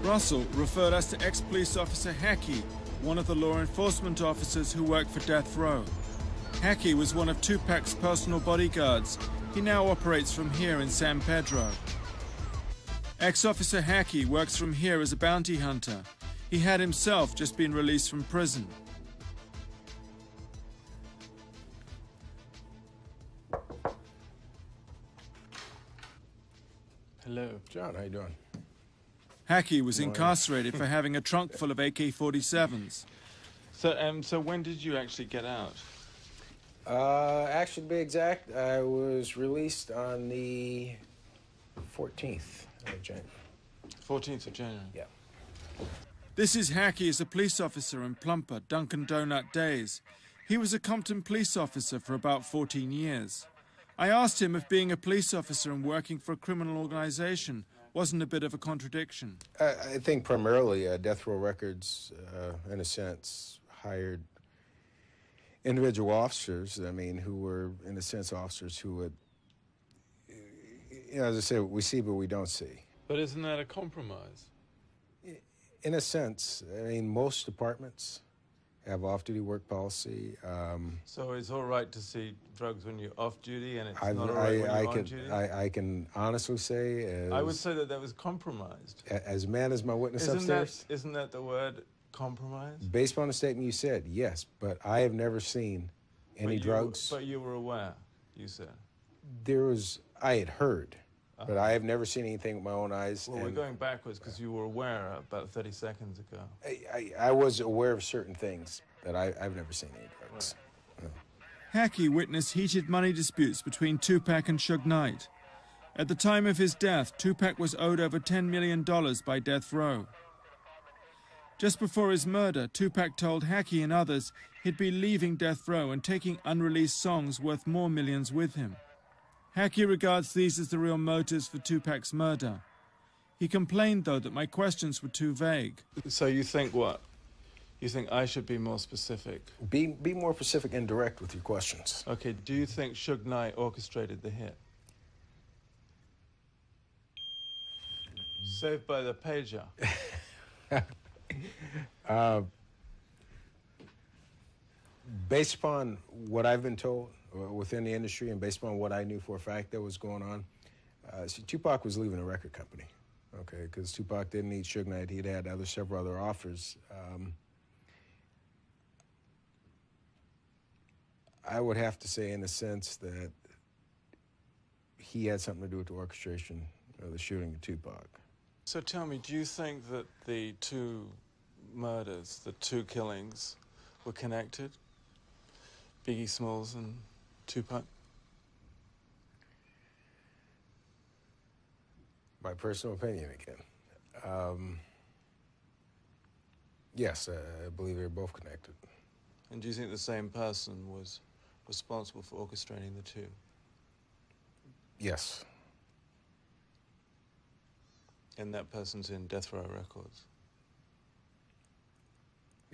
B: Russell referred us to ex-police officer Hackey, one of the law enforcement officers who worked for Death Row. Hackey was one of Tupac's personal bodyguards. He now operates from here in San Pedro. Ex-officer Hackey works from here as a bounty hunter. He had himself just been released from prison.
K: Hello. John, how you doing?
B: Hackey was incarcerated for having a trunk full of AK-47s.
A: So when did you actually get out?
K: Actually, to be exact, I was released on the 14th of January.
A: 14th of January?
K: Yeah.
B: This is Hackey as a police officer in Plumper, Dunkin' Donut days. He was a Compton police officer for about 14 years. I asked him if being a police officer and working for a criminal organization wasn't a bit of a contradiction.
K: I think primarily Death Row Records, in a sense, hired individual officers, I mean, who were, in a sense, officers who would, you know, as I said, we see but we don't see.
A: But isn't that a compromise?
K: In a sense, I mean, most departments have off-duty work policy.
A: So it's all right to see drugs when you're off duty, and it's not all right when you're on duty?
K: I can honestly say,
A: I would say that was compromised.
K: As man as my witness upstairs.
A: Isn't that the word, compromise?
K: Based upon the statement you said, yes, but I have never seen any drugs.
A: But you were aware, you said.
K: I had heard, but I have never seen anything with my own eyes.
A: Well, we're going backwards because you were aware about 30 seconds ago.
K: I was aware of certain things that I've never seen any drugs. No.
B: Hackey witnessed heated money disputes between Tupac and Suge Knight. At the time of his death, Tupac was owed over $10 million by Death Row. Just before his murder, Tupac told Hackey and others he'd be leaving Death Row and taking unreleased songs worth more millions with him. Hackey regards these as the real motives for Tupac's murder. He complained, though, that my questions were too vague.
A: So you think what? You think I should be more specific?
K: Be more specific and direct with your questions.
A: Okay, do you think Suge Knight orchestrated the hit? Saved by the pager.
K: Based upon what I've been told within the industry and based upon what I knew for a fact that was going on, see, Tupac was leaving a record company, okay, because Tupac didn't need Suge Knight. He'd had several other offers. I would have to say, in a sense, that he had something to do with the orchestration of the shooting of Tupac.
A: So tell me, do you think that the two murders, the two killings, were connected? Biggie Smalls and Tupac?
K: My personal opinion, again. Yes, I believe they're both connected.
A: And do you think the same person was responsible for orchestrating the two?
K: Yes.
A: And that person's in Death Row Records?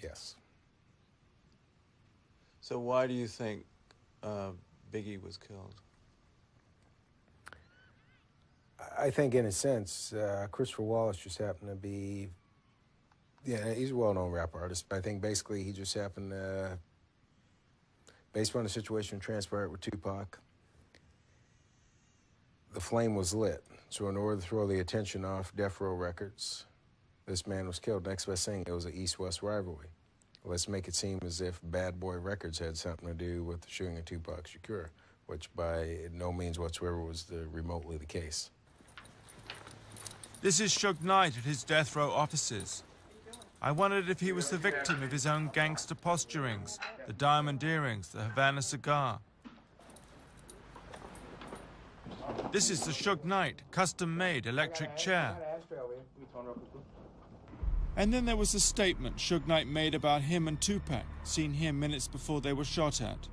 K: Yes.
A: So why do you think Biggie was killed?
K: I think, in a sense, Christopher Wallace just happened to be, yeah, he's a well-known rap artist, but I think basically he just happened to, based on the situation transpired with Tupac, the flame was lit. So in order to throw the attention off Death Row Records, this man was killed. Next best thing, it was an East-West rivalry. Let's make it seem as if Bad Boy Records had something to do with the shooting of Tupac Shakur, which by no means whatsoever was remotely the case.
B: This is Suge Knight at his Death Row offices. I wondered if he was the victim of his own gangster posturings, the diamond earrings, the Havana cigar. This is the Suge Knight custom-made electric chair. And then there was a statement Suge Knight made about him and Tupac, seen here minutes before they were shot at.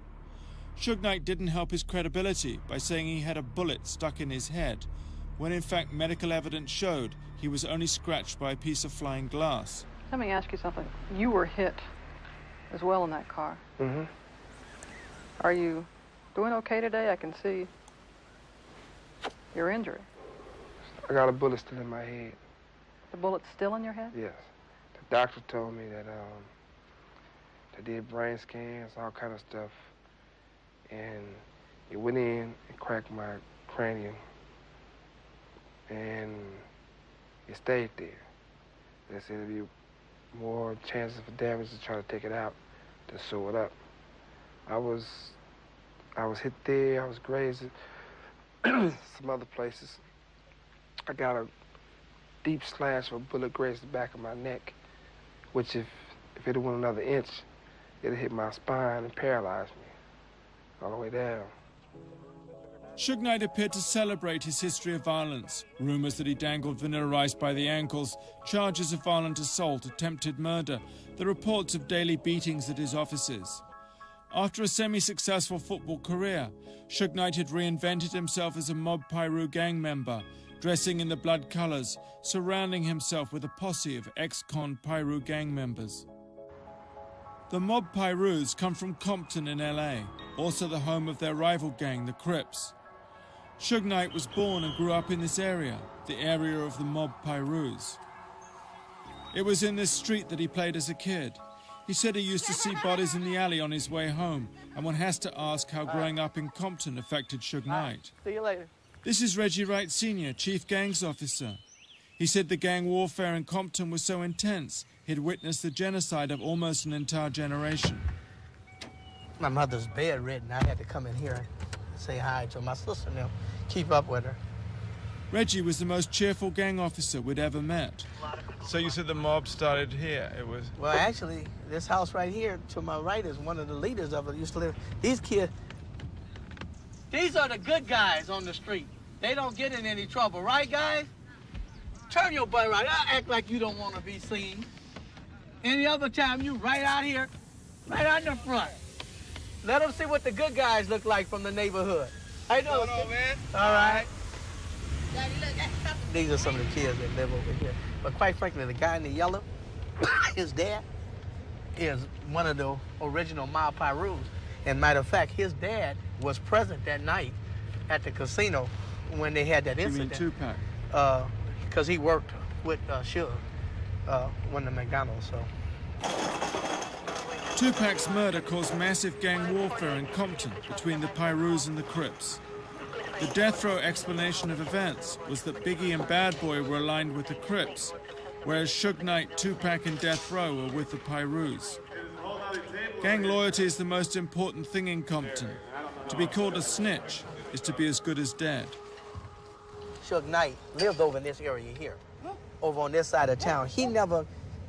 B: Suge Knight didn't help his credibility by saying he had a bullet stuck in his head, when in fact medical evidence showed he was only scratched by a piece of flying glass.
O: Let me ask you something. You were hit as well in that car.
K: Mm-hmm.
O: Are you doing okay today? I can see your injury.
P: I got a bullet still in my head.
O: The bullet's still in your head?
P: Yes. The doctor told me that they did brain scans, all kind of stuff, and it went in and cracked my cranium, and it stayed there. They said there'd be more chances for damage to try to take it out than sew it up. I was hit there, I was grazed some other places. I got a deep slash of a bullet grazed the back of my neck, which if it went another inch, it'd hit my spine and paralyze me all the way down.
B: Suge Knight appeared to celebrate his history of violence. Rumors that he dangled Vanilla Ice by the ankles, charges of violent assault, attempted murder, the reports of daily beatings at his offices. After a semi-successful football career, Suge Knight had reinvented himself as a Mob Piru gang member, dressing in the blood colors, surrounding himself with a posse of ex-con Piru gang members. The Mob Pirus come from Compton in LA, also the home of their rival gang, the Crips. Suge Knight was born and grew up in this area, the area of the Mob Pirus. It was in this street that he played as a kid. He said he used to see bodies in the alley on his way home, and one has to ask how growing up in Compton affected Suge Knight.
G: See you later.
B: This is Reggie Wright Sr., Chief Gangs Officer. He said the gang warfare in Compton was so intense, he'd witnessed the genocide of almost an entire generation.
G: My mother's bedridden. I had to come in here and say hi to my sister now, keep up with her.
B: Reggie was the most cheerful gang officer we'd ever met.
A: So you said the mob started here? It was.
G: Well, actually, this house right here to my right is one of the leaders of it. Used to live. These kids. These are the good guys on the street. They don't get in any trouble, right, guys? Turn your butt right. Act like you don't want to be seen. Any other time, you right out here, right out in the front. Let them see what the good guys look like from the neighborhood. How you doing, man? All right. These are some of the kids that live over here. But quite frankly, the guy in the yellow, his dad, is one of the original Mob Pirus. And matter of fact, his dad was present that night at the casino when they had that incident.
B: You mean Tupac?
G: Because he worked with Suge, one of the McDonald's, so.
B: Tupac's murder caused massive gang warfare in Compton between the Pirus and the Crips. The death row explanation of events was that Biggie and Bad Boy were aligned with the Crips, whereas Suge Knight, Tupac, and Death Row were with the Pirus. Gang loyalty is the most important thing in Compton. To be called a snitch is to be as good as dead.
G: Suge Knight lived over in this area here, over on this side of town. He never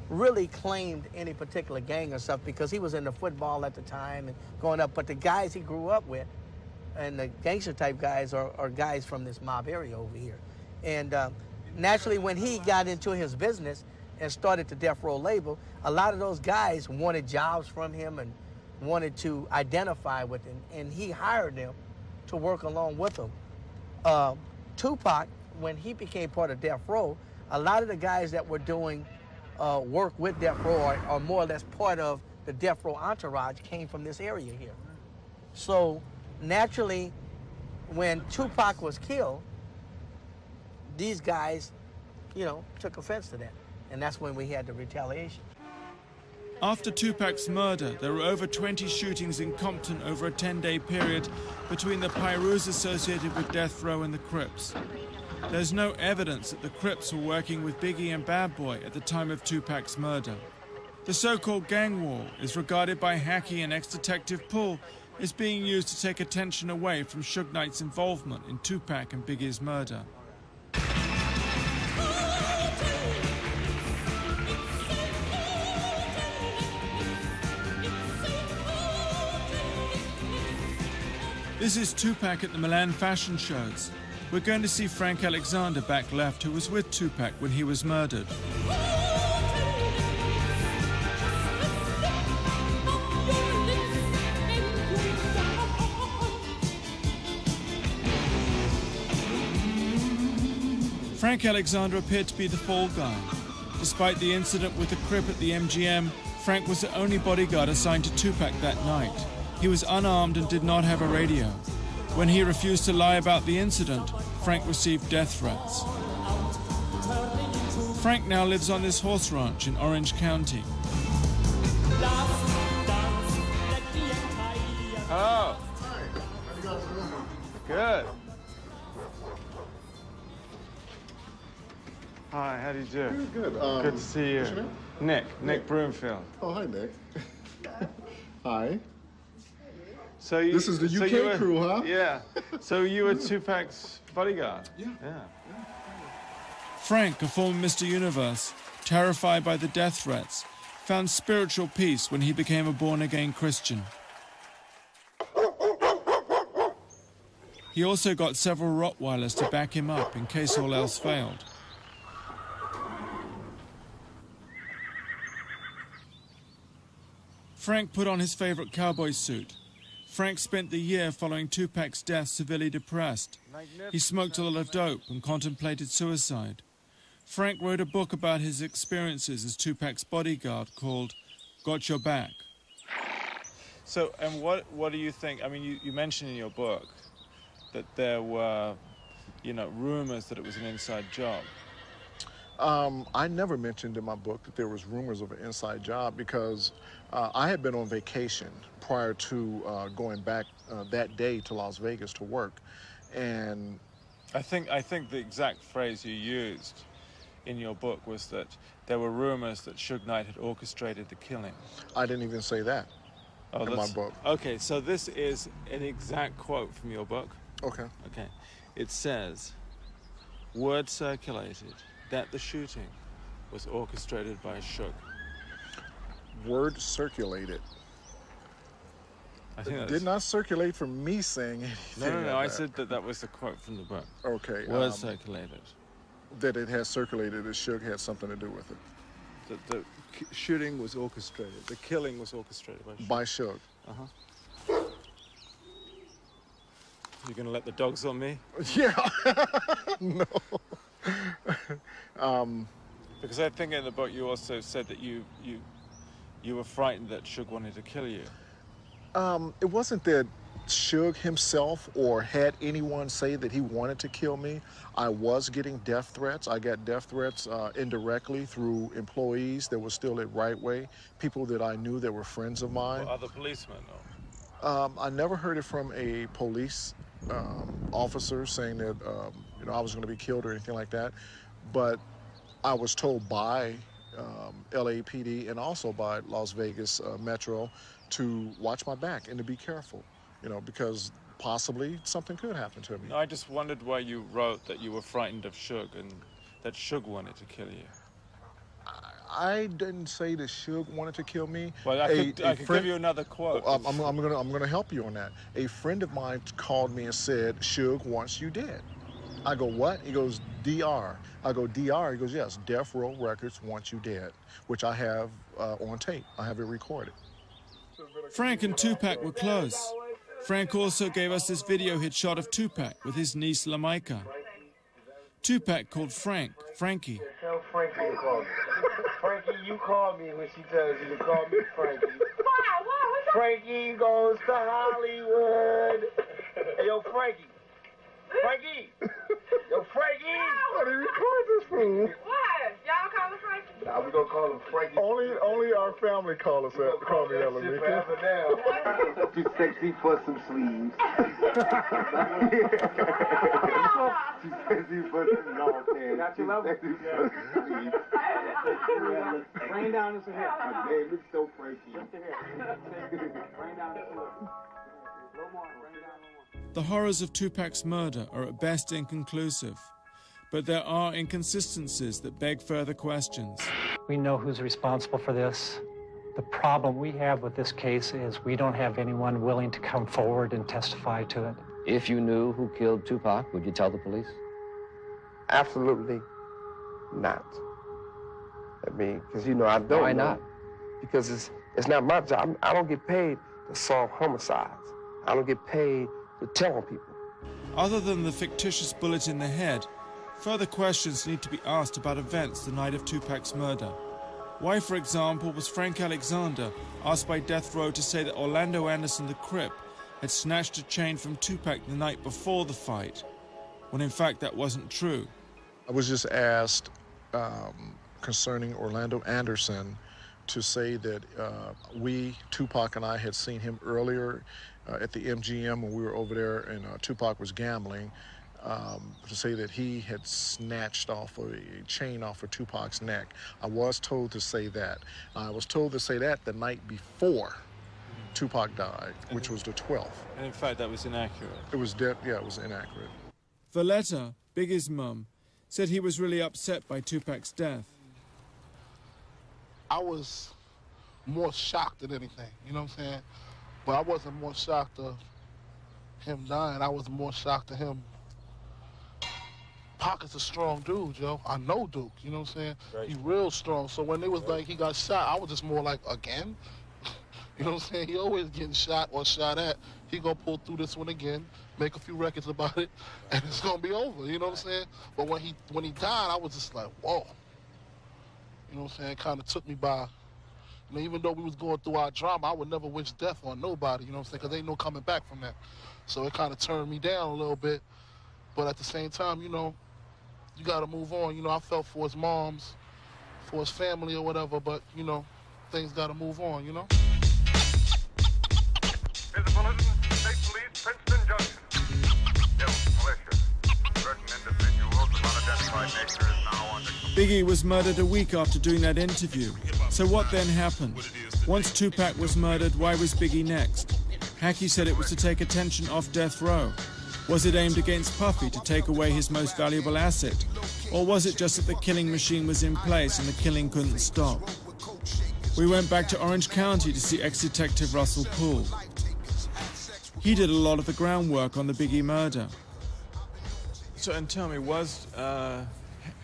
G: really claimed any particular gang or stuff because he was into football at the time and going up. But the guys he grew up with, and the gangster type guys are guys from this mob area over here. And naturally, when he got into his business and started the Death Row label, a lot of those guys wanted jobs from him and wanted to identify with him, and he hired them to work along with him. Tupac, when he became part of Death Row, a lot of the guys that were doing work with Death Row or more or less part of the Death Row entourage came from this area here. So naturally, when Tupac was killed, these guys, you know, took offense to that. And that's when we had the retaliation.
B: After Tupac's murder, there were over 20 shootings in Compton over a 10-day period between the Pirus associated with Death Row and the Crips. There's no evidence that the Crips were working with Biggie and Bad Boy at the time of Tupac's murder. The so-called gang war is regarded by Hackey and ex-detective Paul as being used to take attention away from Suge Knight's involvement in Tupac and Biggie's murder. This is Tupac at the Milan fashion shows. We're going to see Frank Alexander back left, who was with Tupac when he was murdered. Frank Alexander appeared to be the fall guy. Despite the incident with the Crip at the MGM, Frank was the only bodyguard assigned to Tupac that night. He was unarmed and did not have a radio. When he refused to lie about the incident, Frank received death threats. Frank now lives on this horse ranch in Orange County.
A: Hello. Good. Hi, how do you do?
I: Good.
A: Good to see you.
I: What's your name?
A: Nick Broomfield.
I: Oh, hi, Nick. Hi.
A: So you,
I: This is the
A: so
I: UK
A: you were,
I: crew, huh?
A: Yeah. So you were Tupac's bodyguard?
I: Yeah.
B: Frank, a former Mr. Universe, terrified by the death threats, found spiritual peace when he became a born-again Christian. He also got several Rottweilers to back him up in case all else failed. Frank put on his favorite cowboy suit. Frank spent the year following Tupac's death severely depressed. He smoked a lot of dope and contemplated suicide. Frank wrote a book about his experiences as Tupac's bodyguard called Got Your Back. So, and what do you think? I mean, you mentioned in your book that there were, rumors that it was an inside job.
N: I never mentioned in my book that there was rumors of an inside job because I had been on vacation prior to going back that day to Las Vegas to work, and
B: I think the exact phrase you used in your book was that there were rumors that Suge Knight had orchestrated the killing.
N: I didn't even say that in my book.
B: Okay, so this is an exact quote from your book.
N: Okay.
B: Okay. It says, word circulated that the shooting was orchestrated by Suge.
N: Word circulated.
B: I think
N: it did not circulate from me saying anything.
B: No, I said that was the quote from the book.
N: Okay.
B: Word circulated.
N: That it has circulated that Suge had something to do with it.
B: The shooting was orchestrated. The killing was orchestrated by Suge.
N: By Suge.
B: Uh-huh. You're going to let the dogs on me?
N: Yeah. No.
B: Because I think in the book you also said that you were frightened that Suge wanted to kill you.
N: It wasn't that Suge himself or had anyone say that he wanted to kill me. I was getting death threats. I got death threats indirectly through employees that were still at Right Way, people that I knew that were friends of mine.
B: Or other policemen?
N: I never heard it from a police officer saying that I was going to be killed or anything like that, but I was told by LAPD and also by Las Vegas Metro to watch my back and to be careful, because possibly something could happen to me.
B: No, I just wondered why you wrote that you were frightened of Suge and that Suge wanted to kill you.
N: I didn't say that Suge wanted to kill me.
B: Well, I could give you another quote.
N: I'm gonna help you on that. A friend of mine called me and said, Suge wants you dead. I go, what? He goes, DR. I go, DR? He goes, yes, Death Row Records wants you dead, which I have on tape. I have it recorded.
B: Frank and Tupac were close. Frank also gave us this video hit shot of Tupac with his niece Lamaika. Tupac called Frank, Frankie.
G: Tell Frankie to call me. Frankie, you call me when she tells you to call me Frankie. Why? Frankie goes to Hollywood. Hey, yo, Frankie. Frankie! Yo, Frankie!
N: How do you record this fool?
M: What? Y'all call him Frankie?
G: Nah, we gonna call him Frankie.
N: Only our family call us that. Call me Ella.
G: Too sexy for some sleeves. Too sexy for some long pants. Got your level? Rain down this hair. My name is so Frankie. Rain down this hair.
B: The horrors of Tupac's murder are at best inconclusive, but there are inconsistencies that beg further questions.
Q: We know who's responsible for this. The problem we have with this case is we don't have anyone willing to come forward and testify to it.
R: If you knew who killed Tupac, would you tell the police?
X: Absolutely not. I mean, because, I don't know.
R: Why not?
X: Because it's not my job. I don't get paid to solve homicides. I don't get paid to tell on people.
B: Other than the fictitious bullet in the head, further questions need to be asked about events the night of Tupac's murder. Why, for example, was Frank Alexander asked by Death Row to say that Orlando Anderson the Crip had snatched a chain from Tupac the night before the fight, when in fact that wasn't true?
N: I was just asked concerning Orlando Anderson to say that Tupac and I had seen him earlier at the MGM when we were over there and Tupac was gambling, to say that he had snatched off a chain off of Tupac's neck. I was told to say that. I was told to say that the night before Tupac died, which was the 12th.
B: And in fact, that was inaccurate.
N: It was dead. Yeah, it was inaccurate.
B: Valletta, Biggie's mum, said he was really upset by Tupac's death.
N: I was more shocked than anything, you know what I'm saying? But I wasn't more shocked of him dying. I was more shocked of him. Pac is a strong dude, yo. I know Duke, you know what I'm saying?
F: Right.
N: He real strong. So when they was like, he got shot, I was just more like, again? You know what I'm saying? He always getting shot or shot at. He gonna pull through this one again, make a few records about it, and it's gonna be over, you know what I'm saying? But when he died, I was just like, whoa. You know what I'm saying? It kind of took me by, you know, even though we was going through our drama, I would never wish death on nobody, you know what I'm saying? Because ain't no coming back from that. So it kind of turned me down a little bit. But at the same time, you know, you got to move on. You know, I felt for his moms, for his family or whatever, but, you know, things got to move on, you know?
J: Here's a bulletin. State Police, Princeton Junction. Killed militia. Certain individuals of unidentified nature is now under...
B: Biggie was murdered a week after doing that interview. So what then happened? Once Tupac was murdered, why was Biggie next? Hackey said it was to take attention off death row. Was it aimed against Puffy to take away his most valuable asset? Or was it just that the killing machine was in place and the killing couldn't stop? We went back to Orange County to see ex-detective Russell Poole. He did a lot of the groundwork on the Biggie murder. So, and tell me, was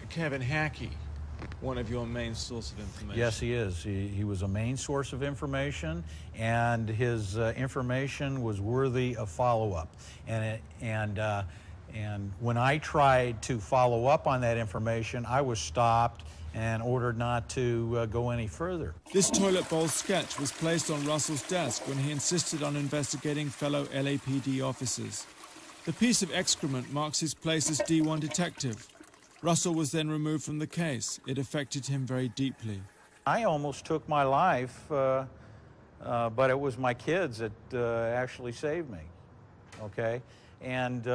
B: Kevin Hackey one of your main source of information?
F: Yes, he is. He was a main source of information, and his information was worthy of follow-up. And when I tried to follow up on that information, I was stopped and ordered not to go any further.
B: This toilet bowl sketch was placed on Russell's desk when he insisted on investigating fellow LAPD officers. The piece of excrement marks his place as D1 detective. Russell was then removed from the case. It affected him very deeply.
F: I almost took my life, but it was my kids that actually saved me, okay? And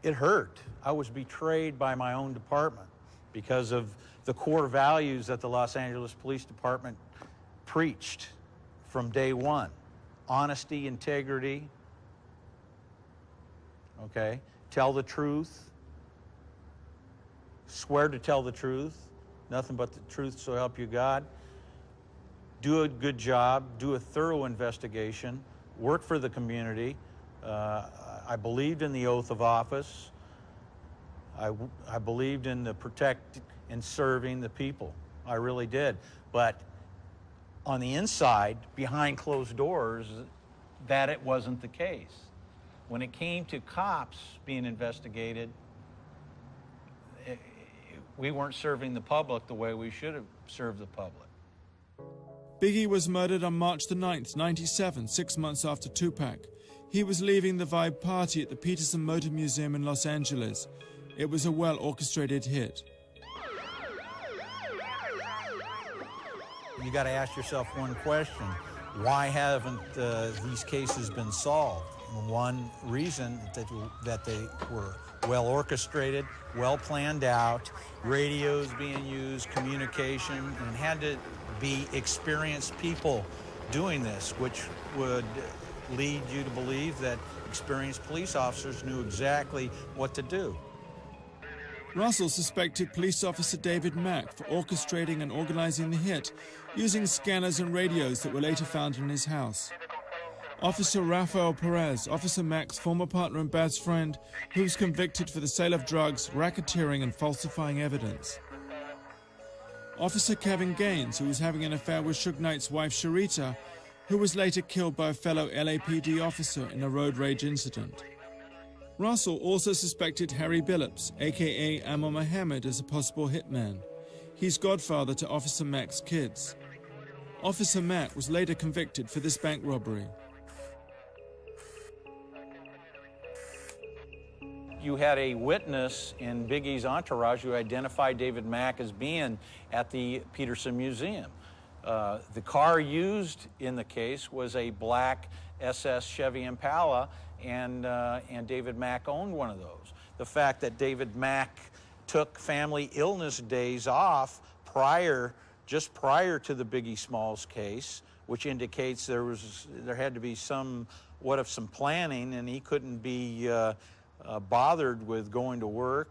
F: it hurt. I was betrayed by my own department because of the core values that the Los Angeles Police Department preached from day one. Honesty, integrity, okay? Tell the truth. Swear to tell the truth, nothing but the truth, so help you God. Do a good job, do a thorough investigation, work for the community. I believed in the oath of office. I believed in the protect and serving the people. I really did. But on the inside, behind closed doors, that it wasn't the case. When it came to cops being investigated, we weren't serving the public the way we should have served the public.
B: Biggie was murdered on March the 9th, 97, 6 months after Tupac. He was leaving the Vibe party at the Peterson Motor Museum in Los Angeles. It was a well-orchestrated hit.
F: You got to ask yourself one question. Why haven't these cases been solved? One reason that they were well orchestrated, well planned out, radios being used, communication, and had to be experienced people doing this, which would lead you to believe that experienced police officers knew exactly what to do.
B: Russell suspected police officer David Mack for orchestrating and organizing the hit, using scanners and radios that were later found in his house. Officer Rafael Perez, Officer Mack's former partner and best friend, who was convicted for the sale of drugs, racketeering, and falsifying evidence. Officer Kevin Gaines, who was having an affair with Suge Knight's wife Sharita, who was later killed by a fellow LAPD officer in a road rage incident. Russell also suspected Harry Billups, a.k.a. Ammar Mohammed, as a possible hitman. He's godfather to Officer Mack's kids. Officer Mack was later convicted for this bank robbery.
F: You had a witness in Biggie's entourage who identified David Mack as being at the Peterson Museum. The car used in the case was a black SS Chevy Impala, and David Mack owned one of those. The fact that David Mack took family illness days off just prior to the Biggie Smalls case, which indicates there had to be some planning, and he couldn't be bothered with going to work.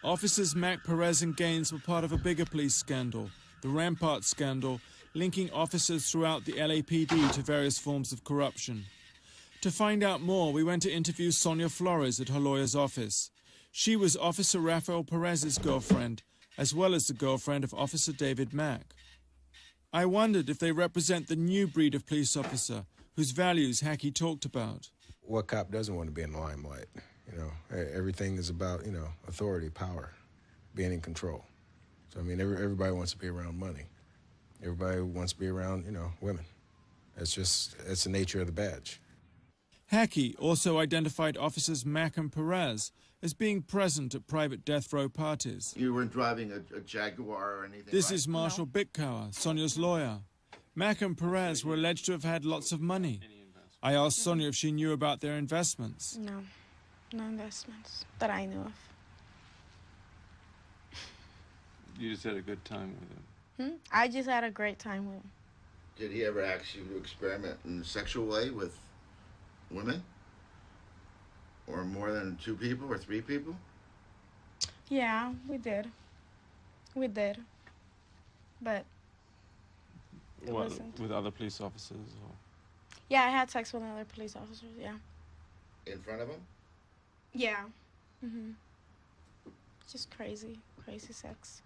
B: Officers Mac, Perez and Gaines were part of a bigger police scandal, the Rampart scandal, linking officers throughout the LAPD to various forms of corruption. To find out more, we went to interview Sonia Flores at her lawyer's office. She was Officer Rafael Perez's girlfriend, as well as the girlfriend of Officer David Mack. I wondered if they represent the new breed of police officer whose values Hackey talked about.
K: What cop doesn't want to be in the limelight? You know, everything is about, you know, authority, power, being in control. So, I mean, everybody wants to be around money. Everybody wants to be around, you know, women. It's the nature of the badge.
B: Hackey also identified officers Mack and Perez as being present at private death row parties.
L: You weren't driving a Jaguar or anything,
B: This
L: right?
B: is Marshall Bickauer, Sonia's lawyer. Mack and Perez were alleged to have had lots of money. I asked Sonia if she knew about their investments.
S: No investments that I knew of.
A: You just had a good time with him.
S: I just had a great time with him.
L: Did he ever ask you to experiment in a sexual way with women? Or more than 2 people or 3 people?
S: Yeah, we did. But it wasn't.
A: With other police officers? Or?
S: Yeah, I had sex with other police officers, yeah.
L: In front of him?
S: Yeah. Just crazy sex.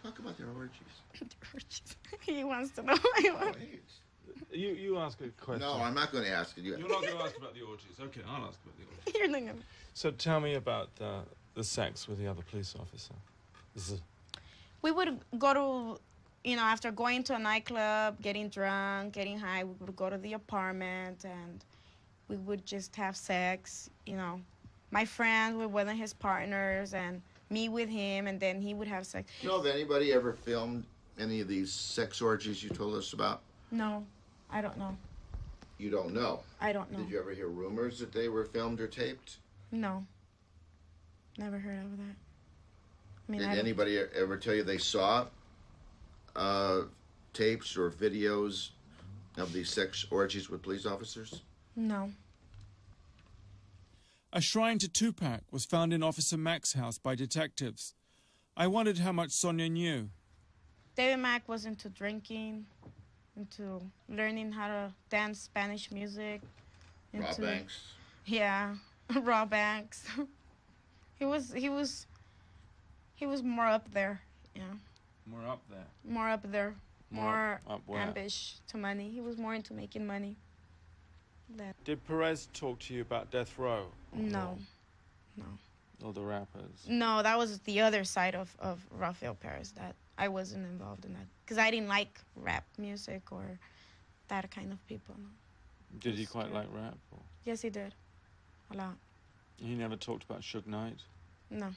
L: Talk about their orgies.
S: He wants to know.
A: You ask a question.
L: No, I'm not going to ask it.
A: You're not going to ask about the orgies. Okay, I'll ask about the orgies.
S: You're not gonna.
A: So tell me about the sex with the other police officer.
S: We would go to, you know, after going to a nightclub, getting drunk, getting high, we would go to the apartment and we would just have sex, you know. My friend with one of his partners and me with him, and then he would have sex.
L: You know, have anybody ever filmed any of these sex orgies you told us about?
S: No, I don't know.
L: You don't know?
S: I don't know.
L: Did you ever hear rumors that they were filmed or taped?
S: No. Never heard of that. I mean,
L: Did anybody ever tell you they saw tapes or videos of these sex orgies with police officers?
S: No.
B: A shrine to Tupac was found in Officer Mack's house by detectives. I wondered how much Sonia knew.
S: David Mack was into drinking, into learning how to dance Spanish music.
L: Raw Banks.
S: Yeah, Raw Banks. He was more up there, yeah.
A: More up there?
S: More up there. More
A: up where?
S: ambitious to money. He was more into making money.
A: Did Perez talk to you about death row?
S: No.
A: Or the rappers?
S: No, that was the other side of Rafael Perez. That I wasn't involved in that because I didn't like rap music or that kind of people. No.
A: Did he quite like rap? Or?
S: Yes, he did. A lot.
A: He never talked about Suge Knight?
S: No.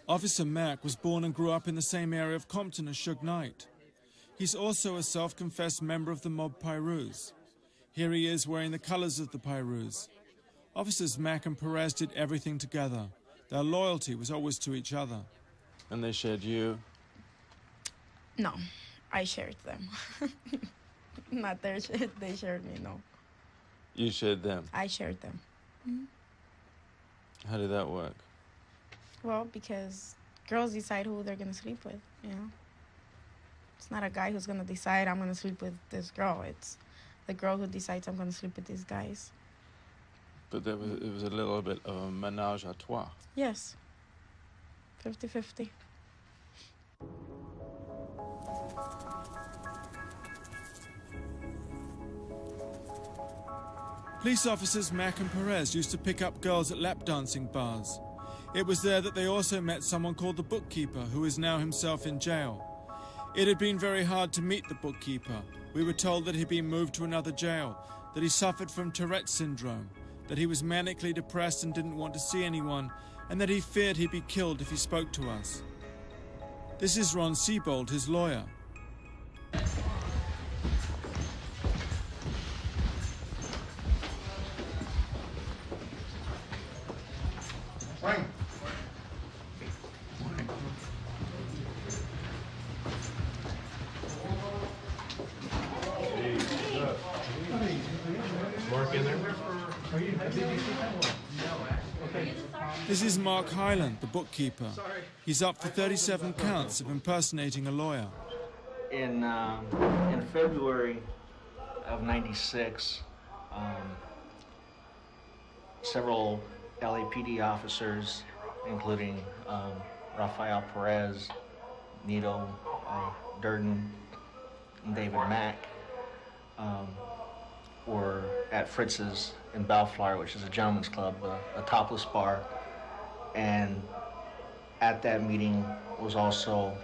B: Officer Mack was born and grew up in the same area of Compton as Suge Knight. He's also a self-confessed member of the mob Pyrus. Here he is wearing the colors of the Pyrus. Officers Mack and Perez did everything together. Their loyalty was always to each other.
A: And they shared you?
S: No, I shared them. Not they shared me, no.
A: You shared them?
S: I shared them.
A: How did that work?
S: Well, because girls decide who they're going to sleep with, you know. It's not a guy who's going to decide I'm going to sleep with this girl. It's the girl who decides I'm going to sleep with these guys.
A: But it was a little bit of a ménage à trois.
S: Yes. 50-50.
B: Police officers Mack and Perez used to pick up girls at lap dancing bars. It was there that they also met someone called the bookkeeper, who is now himself in jail. It had been very hard to meet the bookkeeper. We were told that he'd been moved to another jail, that he suffered from Tourette's syndrome, that he was manically depressed and didn't want to see anyone, and that he feared he'd be killed if he spoke to us. This is Ron Siebold, his lawyer. This is Mark Hyland, the bookkeeper. He's up for 37 counts of impersonating a lawyer.
T: In February of '96, several LAPD officers, including Rafael Perez, Nito Durden, and David Mack, were at Fritz's in Bellflower, which is a gentleman's club, a topless bar. And at that meeting was also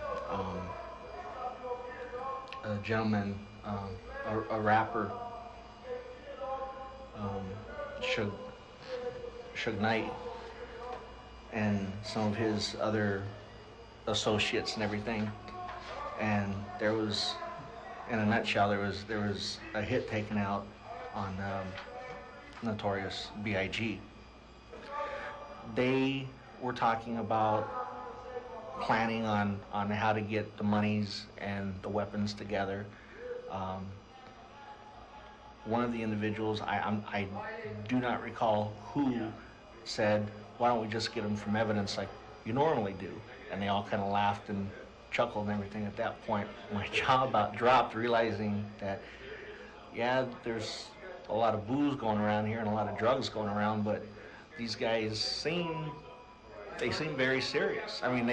T: a gentleman, a rapper, Suge Knight, and some of his other associates and everything. And there was, in a nutshell, there was a hit taken out on Notorious B.I.G. They were talking about planning on how to get the monies and the weapons together. One of the individuals, I do not recall who, said, "Why don't we just get them from evidence like you normally do?" And they all kind of laughed and chuckled and everything. At that point, my jaw about dropped, realizing that, yeah, there's a lot of booze going around here and a lot of drugs going around, but these guys seem very serious. I mean,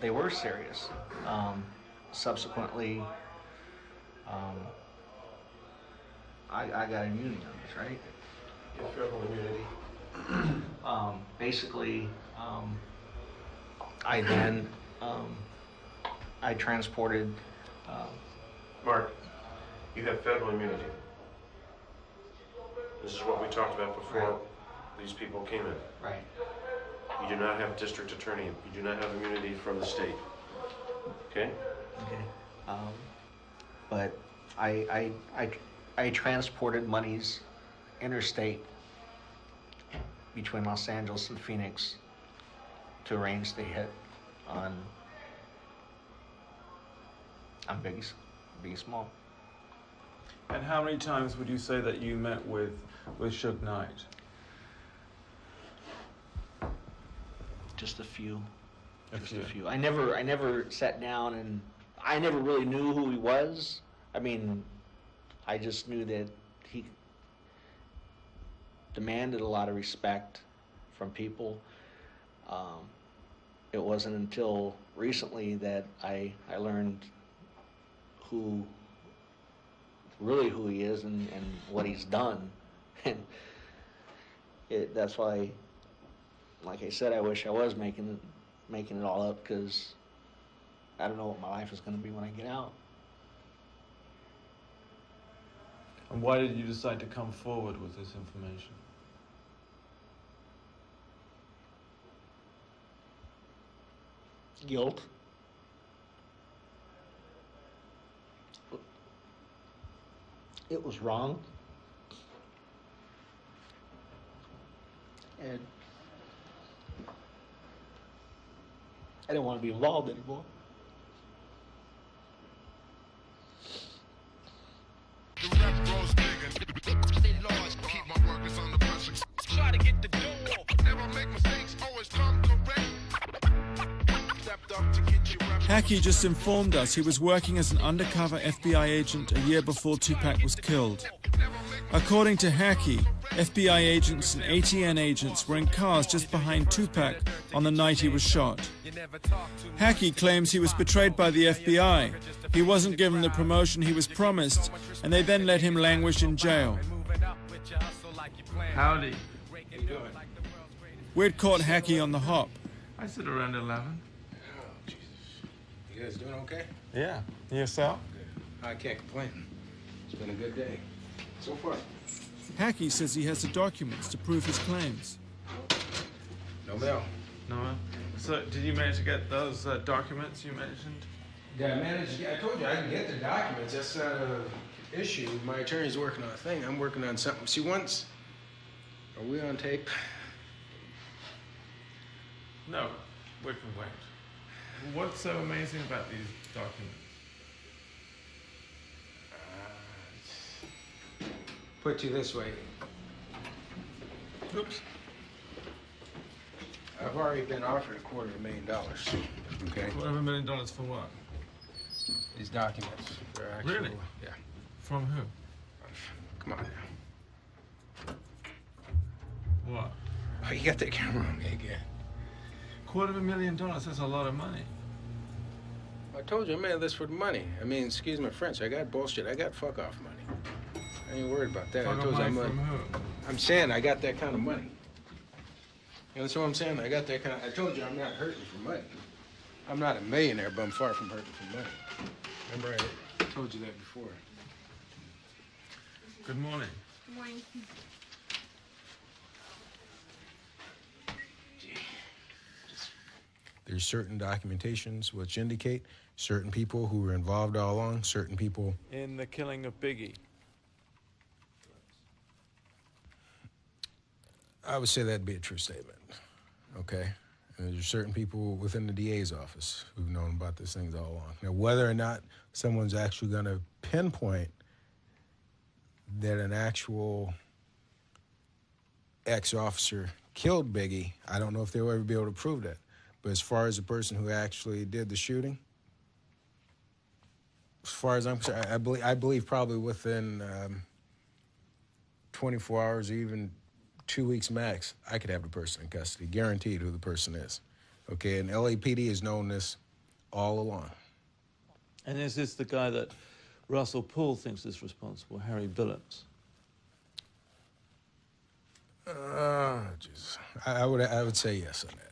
T: they were serious. Subsequently, I got immunity on this, right?
K: Yeah, federal immunity.
T: Basically, I then I transported.
K: Mark, you have federal immunity. This is what we talked about before these people came in.
T: Right.
K: You do not have district attorney. You do not have immunity from the state. Okay?
T: Okay. But I transported monies interstate between Los Angeles and Phoenix to arrange the hit on Biggie Small.
B: And how many times would you say that you met with Suge Knight?
T: Just a few. A few. I never sat down, and I never really knew who he was. I mean, I just knew that he demanded a lot of respect from people. It wasn't until recently that I learned who he is and what he's done. And that's why, like I said, I wish I was making it all up, because I don't know what my life is going to be when I get out.
B: And why did you decide to come forward with this information?
T: Guilt. It was wrong. And I didn't want to be involved anymore.
C: Try to get the door. Never make mistakes, always come correct. Stepped up to get you right.
B: Hackey just informed us he was working as an undercover FBI agent a year before Tupac was killed. According to Hackey, FBI agents and ATN agents were in cars just behind Tupac on the night he was shot. Hackey claims he was betrayed by the FBI. He wasn't given the promotion he was promised, and they then let him languish in jail. Howdy.
K: How you doing?
B: We'd caught Hackey on the hop. I said around 11.
K: Oh, Jesus. You guys doing okay?
B: Yeah. Yourself?
K: I can't complain. It's been a good day. So far.
B: Hackey says he has the documents to prove his claims.
K: No mail.
B: No mail? So, did you manage to get those documents you mentioned?
K: Yeah, I managed. I told you I can get the documents. That's not an issue. My attorney's working on a thing. I'm working on something. See, once. Are we on tape?
B: No, we can wait. What's so amazing about these documents?
K: Put you this way.
B: Oops.
K: I've already been offered $250,000. Okay.
B: $250,000 for what?
K: These documents. They're actual.
B: Really?
K: Yeah.
B: From who?
K: Come on now.
B: What?
K: Oh, you got that camera on me again.
B: $250,000, that's a lot of money.
K: I told you I made this for the money. I mean, excuse my French, I got bullshit. I got fuck off money. I ain't worried about that.
B: Fuck
K: I told
B: off
K: you
B: money from who?
K: I'm saying I got that kind of money. You understand what I'm saying? I got that kind of, I told you I'm not hurting for money. I'm not a millionaire, but I'm far from hurting for money. Remember, I told you that before.
B: Good morning.
M: Good morning.
K: There's certain documentations which indicate certain people who were involved all along, certain people.
A: In the killing of Biggie.
K: I would say that'd be a true statement, okay? And there's certain people within the DA's office who've known about these things all along. Now, whether or not someone's actually gonna pinpoint that an actual ex-officer killed Biggie, I don't know if they'll ever be able to prove that. But as far as the person who actually did the shooting, as far as I'm concerned, I believe probably within 24 hours or even 2 weeks max, I could have the person in custody, guaranteed who the person is. Okay, and LAPD has known this all along.
A: And is this the guy that Russell Poole thinks is responsible, Harry Billups?
K: Jesus. I would say yes on that.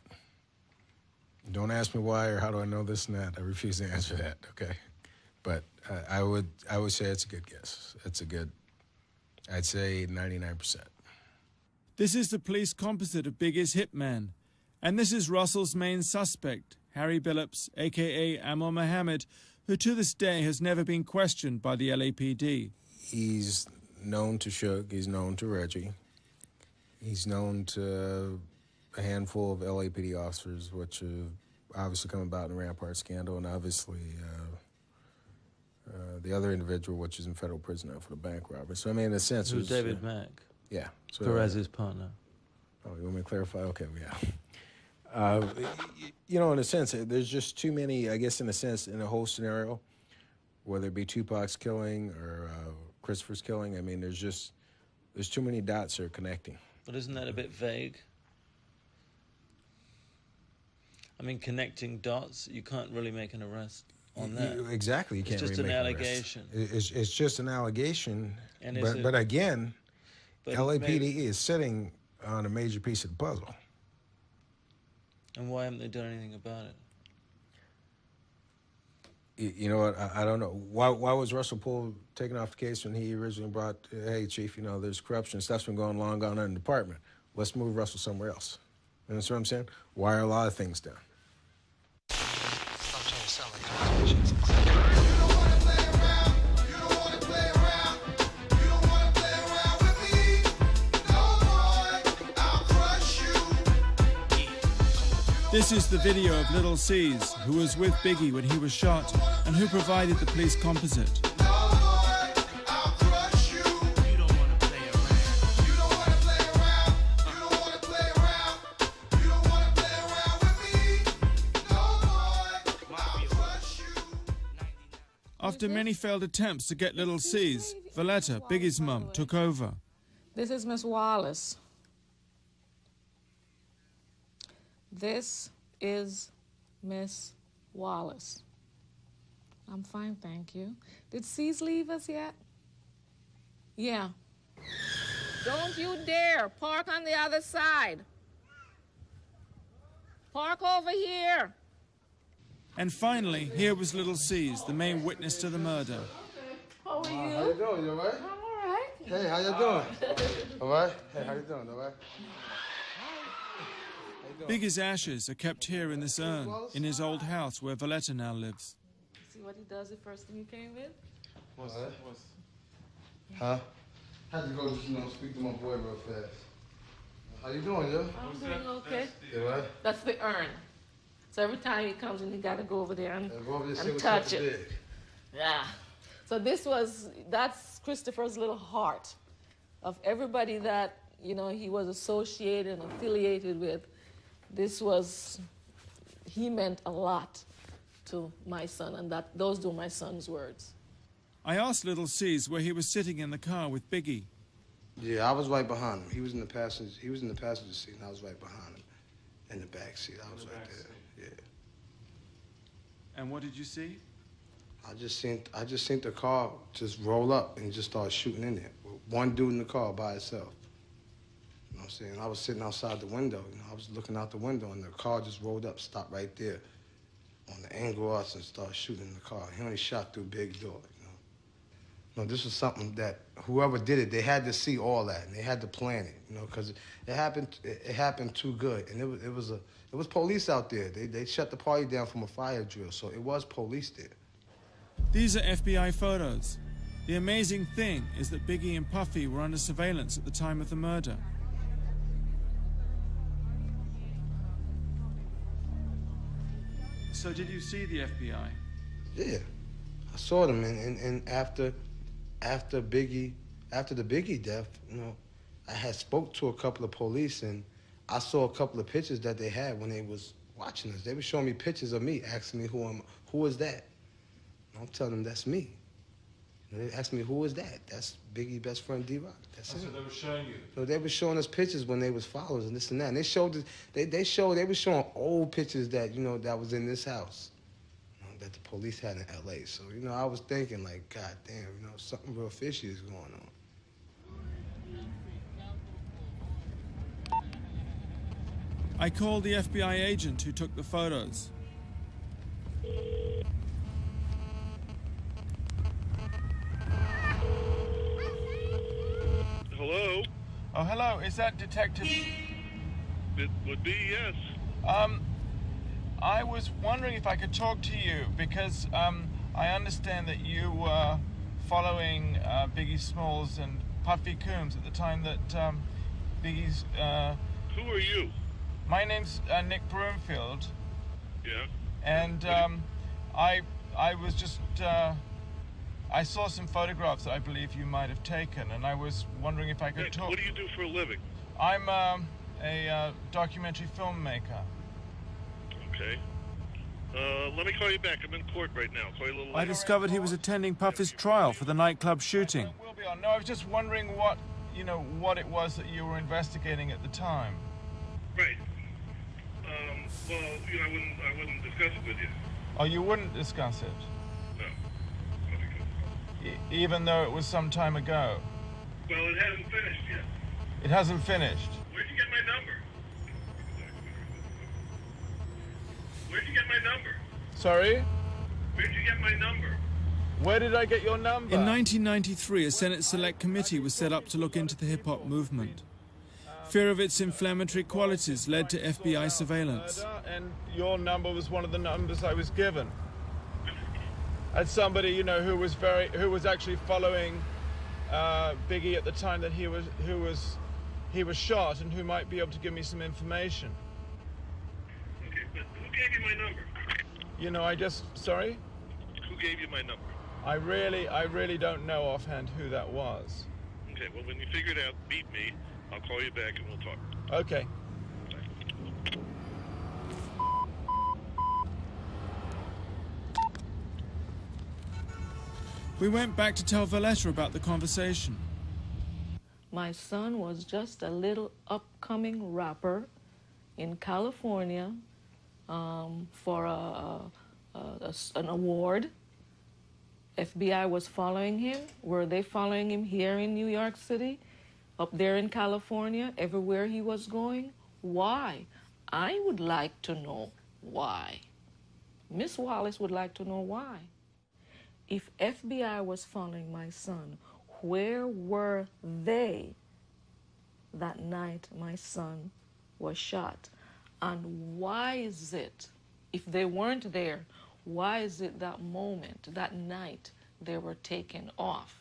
K: Don't ask me why or how do I know this and that. I refuse to answer that, okay? But I would say it's a good guess. It's a good, I'd say 99%.
B: This is the police composite of Biggie's hitman, and this is Russell's main suspect, Harry Billups, a.k.a. Amor Mohammed, who to this day has never been questioned by the LAPD.
K: He's known to Suge, he's known to Reggie, he's known to a handful of LAPD officers, which have obviously come about in the Rampart scandal, and obviously the other individual, which is in federal prison now for the bank robbery. So, I mean, in a sense...
A: Who's David Mack?
K: Yeah. So,
A: Perez's partner.
K: Oh, you want me to clarify? Okay, yeah. You know, in a sense, there's just too many, I guess, in a sense, in a whole scenario, whether it be Tupac's killing or Christopher's killing, I mean, there's too many dots that are connecting.
A: But isn't that a bit vague? I mean, connecting dots, you can't really make an arrest on that.
K: Exactly, you can't really make an arrest.
A: It's just an allegation.
K: It's just an allegation,
A: And
K: but again, LAPD is sitting on a major piece of the puzzle.
A: And why haven't they done anything about it?
K: You know what, I don't know. Why was Russell Poole taken off the case when he originally brought, hey, Chief, you know, there's corruption, stuff's been going on in the department. Let's move Russell somewhere else. You know what I'm saying? Why are a lot of things done?
B: This is the video of Little C's, who was with Biggie when he was shot and who provided the police composite. After many failed attempts to get Little C's, Valletta, Biggie's mum, took over.
M: This is Miss Wallace. This is Miss Wallace. I'm fine, thank you. Did C's leave us yet? Yeah. Don't you dare park on the other side. Park over here.
B: And finally, here was Little C's, the main witness to the murder.
M: How are you?
N: How you doing? You all right?
M: I'm all right.
N: Hey, how you doing? All right? Hey, how you doing? All right?
B: Biggie's ashes are kept here in this urn, in his old house where Valletta now lives.
M: See what he does the first thing he came in?
N: Huh? Had to go just, speak to my boy real fast. How you doing, yo?
M: I'm doing okay.
N: You all right?
M: That's the urn. So every time he comes in, you got to go over there and
N: and
M: touch it. Yeah. So that's Christopher's little heart of everybody that he was associated and affiliated with, he meant a lot to my son, and those were my son's words.
B: I asked Little C's where he was sitting in the car with Biggie.
D: Yeah, I was right behind him. He was in the passenger seat, and I was right behind him in the back seat. I was right there. Yeah.
B: And what did you see?
D: I just seen the car just roll up and just start shooting in there. One dude in the car by himself. You know what I'm saying? I was sitting outside the window. I was looking out the window, and the car just rolled up, stopped right there on the angle of us, and started shooting in the car. He only shot through big door. No, this was something that whoever did it, they had to see all that, and they had to plan it, because it happened too good, and it was police out there. They shut the party down from a fire drill, so it was police there.
B: These are FBI photos. The amazing thing is that Biggie and Puffy were under surveillance at the time of the murder. So did you see the FBI?
D: Yeah, I saw them, and after the Biggie death, I had spoke to a couple of police, and I saw a couple of pictures that they had when they was watching us. They were showing me pictures of me, asking me who is that? And I'm telling them that's me. They asked me, who is that? That's Biggie's best friend, D-Rock. That's it.
A: So they were showing you?
D: So they were showing us pictures when they was followers and this and that. And they were showing old pictures that, that was in this house, that the police had in L.A. So, I was thinking, like, God damn, something real fishy is going on.
B: I called the FBI agent who took the photos.
U: Hello?
B: Oh, hello. Is that Detective?
U: It would be, yes.
B: I was wondering if I could talk to you because I understand that you were following Biggie Smalls and Puffy Coombs at the time that Biggie's...
U: Who are you?
B: My name's Nick Broomfield.
U: Yeah.
B: And I was just... I saw some photographs that I believe you might have taken, and I was wondering if I could talk...
U: What do you do for a living?
B: I'm a documentary filmmaker.
U: Okay. Let me call you back. I'm in court right now. Call you a little later.
B: I discovered he was attending Puffy's trial for the nightclub shooting. No, I was just wondering what it was that you were investigating at the time.
U: Right. Well, I wouldn't discuss it with you.
B: Oh, you wouldn't discuss it?
U: No.
B: Even though it was some time ago?
U: Well, it hasn't finished yet.
B: It hasn't finished?
U: Where'd you get my number? Where'd you get my number?
B: Sorry?
U: Where'd you get my number?
B: Where did I get your number? In 1993, a Senate Select Committee was set up to look into the hip-hop movement. Fear of its inflammatory qualities led to FBI surveillance. And your number was one of the numbers I was given. As somebody, who was actually following Biggie at the time that he was shot, and who might be able to give me some information.
U: Okay, but who gave you my number?
B: Sorry?
U: Who gave you my number?
B: I really don't know offhand who that was.
U: Okay, well, when you figure it out, beat me. I'll call you back and we'll talk.
B: Okay. We went back to tell Valletta about the conversation.
M: My son was just a little upcoming rapper in California for an award. FBI was following him. Were they following him here in New York City? Up there in California? Everywhere he was going? Why? I would like to know why. Miss Wallace would like to know why. If FBI was following my son, where were they that night my son was shot? And why is it, if they weren't there, why is it that moment, that night, they were taken off?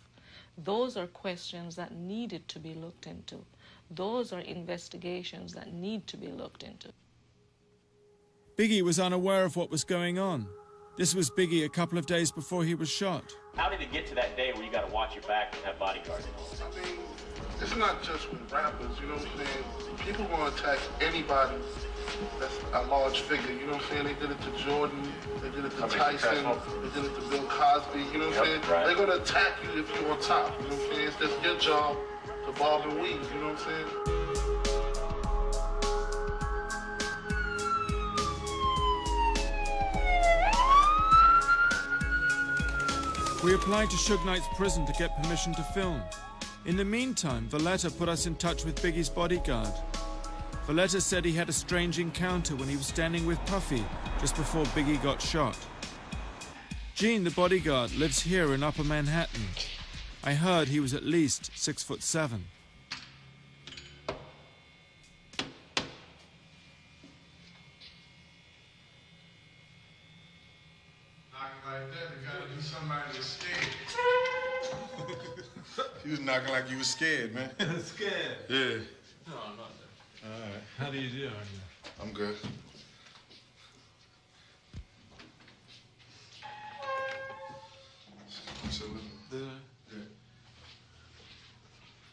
M: Those are questions that needed to be looked into. Those are investigations that need to be looked into.
B: Biggie was unaware of what was going on. This was Biggie a couple of days before he was shot.
E: How did it get to that day where you got to watch your back and have bodyguards?
N: It's not just with rappers, you know what I'm saying? People gonna attack anybody that's a large figure, you know what I'm saying? They did it to Jordan, they did it to Tyson, they did it to Bill Cosby, you know what I'm saying?
E: Right.
N: They're gonna attack you if you're on top, you know what I'm saying? It's just your job to bob and weave, you know what I'm saying?
B: We applied to Suge Knight's prison to get permission to film. In the meantime, Valletta put us in touch with Biggie's bodyguard. Valletta said he had a strange encounter when he was standing with Puffy just before Biggie got shot. Gene, the bodyguard, lives here in Upper Manhattan. I heard he was at least 6'7".
H: Like that, you gotta do somebody that's scared. You was knocking like you was scared, man.
A: Scared?
H: Yeah.
A: No, I'm not.
H: All right.
A: How do you do?
H: I'm good.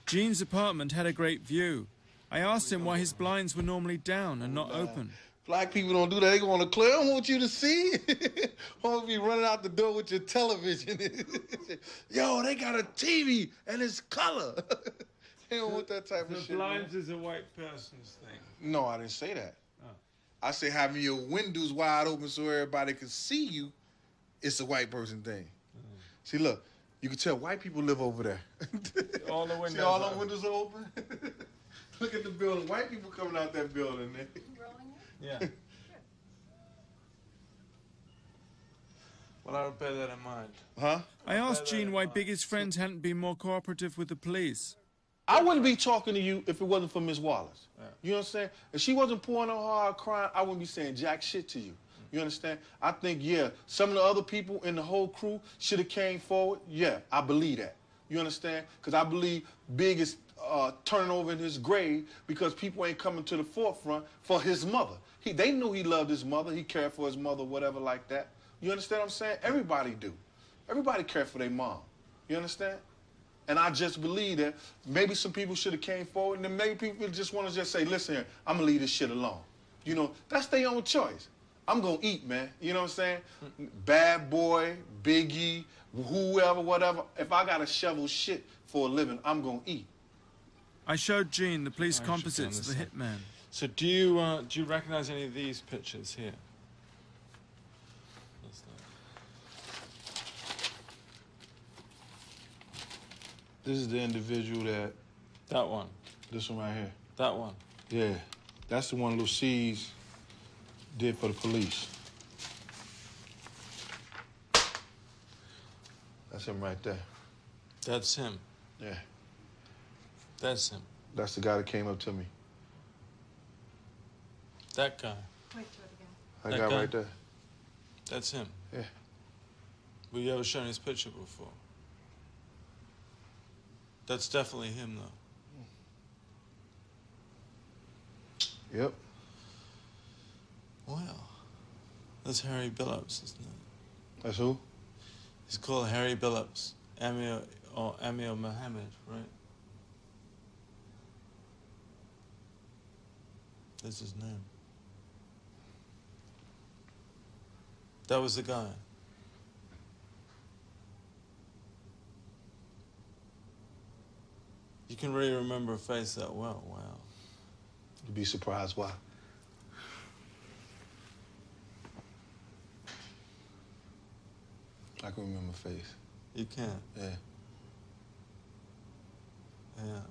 B: Gene's apartment had a great view. I asked him why his blinds were normally down and not open.
H: Black people don't do that. They go on the clear. I don't want you to see. I want you running out the door with your television. Yo, they got a TV and it's color. They don't want that type of shit.
A: The blinds is a white person's thing.
H: No, I didn't say that.
A: Oh.
H: I said having your windows wide open so everybody can see you, it's a white person thing. See, look, you can tell white people live over there.
A: All the windows
H: See all the windows are open? Look at the building. White people coming out that building.
A: Yeah. Well, I'll bear that in mind.
H: Huh?
B: I asked Gene why Biggie's friends hadn't been more cooperative with the police.
H: I wouldn't be talking to you if it wasn't for Miss Wallace. Yeah. You know what I'm saying? If she wasn't pouring on hard crying, I wouldn't be saying jack shit to you. You understand? I think, yeah, some of the other people in the whole crew should have came forward. Yeah, I believe that. You understand? Because I believe Big is turning over in his grave because people ain't coming to the forefront for his mother. They knew he loved his mother. He cared for his mother, whatever like that. You understand what I'm saying? Everybody do. Everybody care for their mom. You understand? And I just believe that maybe some people should have came forward, and then maybe people just want to just say, listen here, I'm going to leave this shit alone. You know, that's their own choice. I'm going to eat, man. You know what I'm saying? Bad Boy, Biggie, whoever, whatever. If I got to shovel shit for a living, I'm going to eat.
B: I showed Gene the police composites of the hitman.
A: So do you recognize any of these pictures here?
H: This is the individual that...
A: That one?
H: This one right here.
A: That one?
H: Yeah. That's the one Lucy's did for the police. That's him right there.
A: That's him?
H: Yeah.
A: That's him?
H: That's the guy that came up to me.
A: That guy?
M: Wait, do it
H: That
M: again.
H: guy right there.
A: That's him?
H: Yeah.
A: Were you ever shown his picture before? That's definitely him, though.
H: Yep.
A: Wow. That's Harry Billups, isn't it?
H: That's who?
A: He's called Harry Billups. Amir Mohammed, right? That's his name. That was the guy. You can really remember a face that well. Wow.
H: You'd be surprised why. I can remember a face.
A: You can?
H: Yeah.
A: Yeah.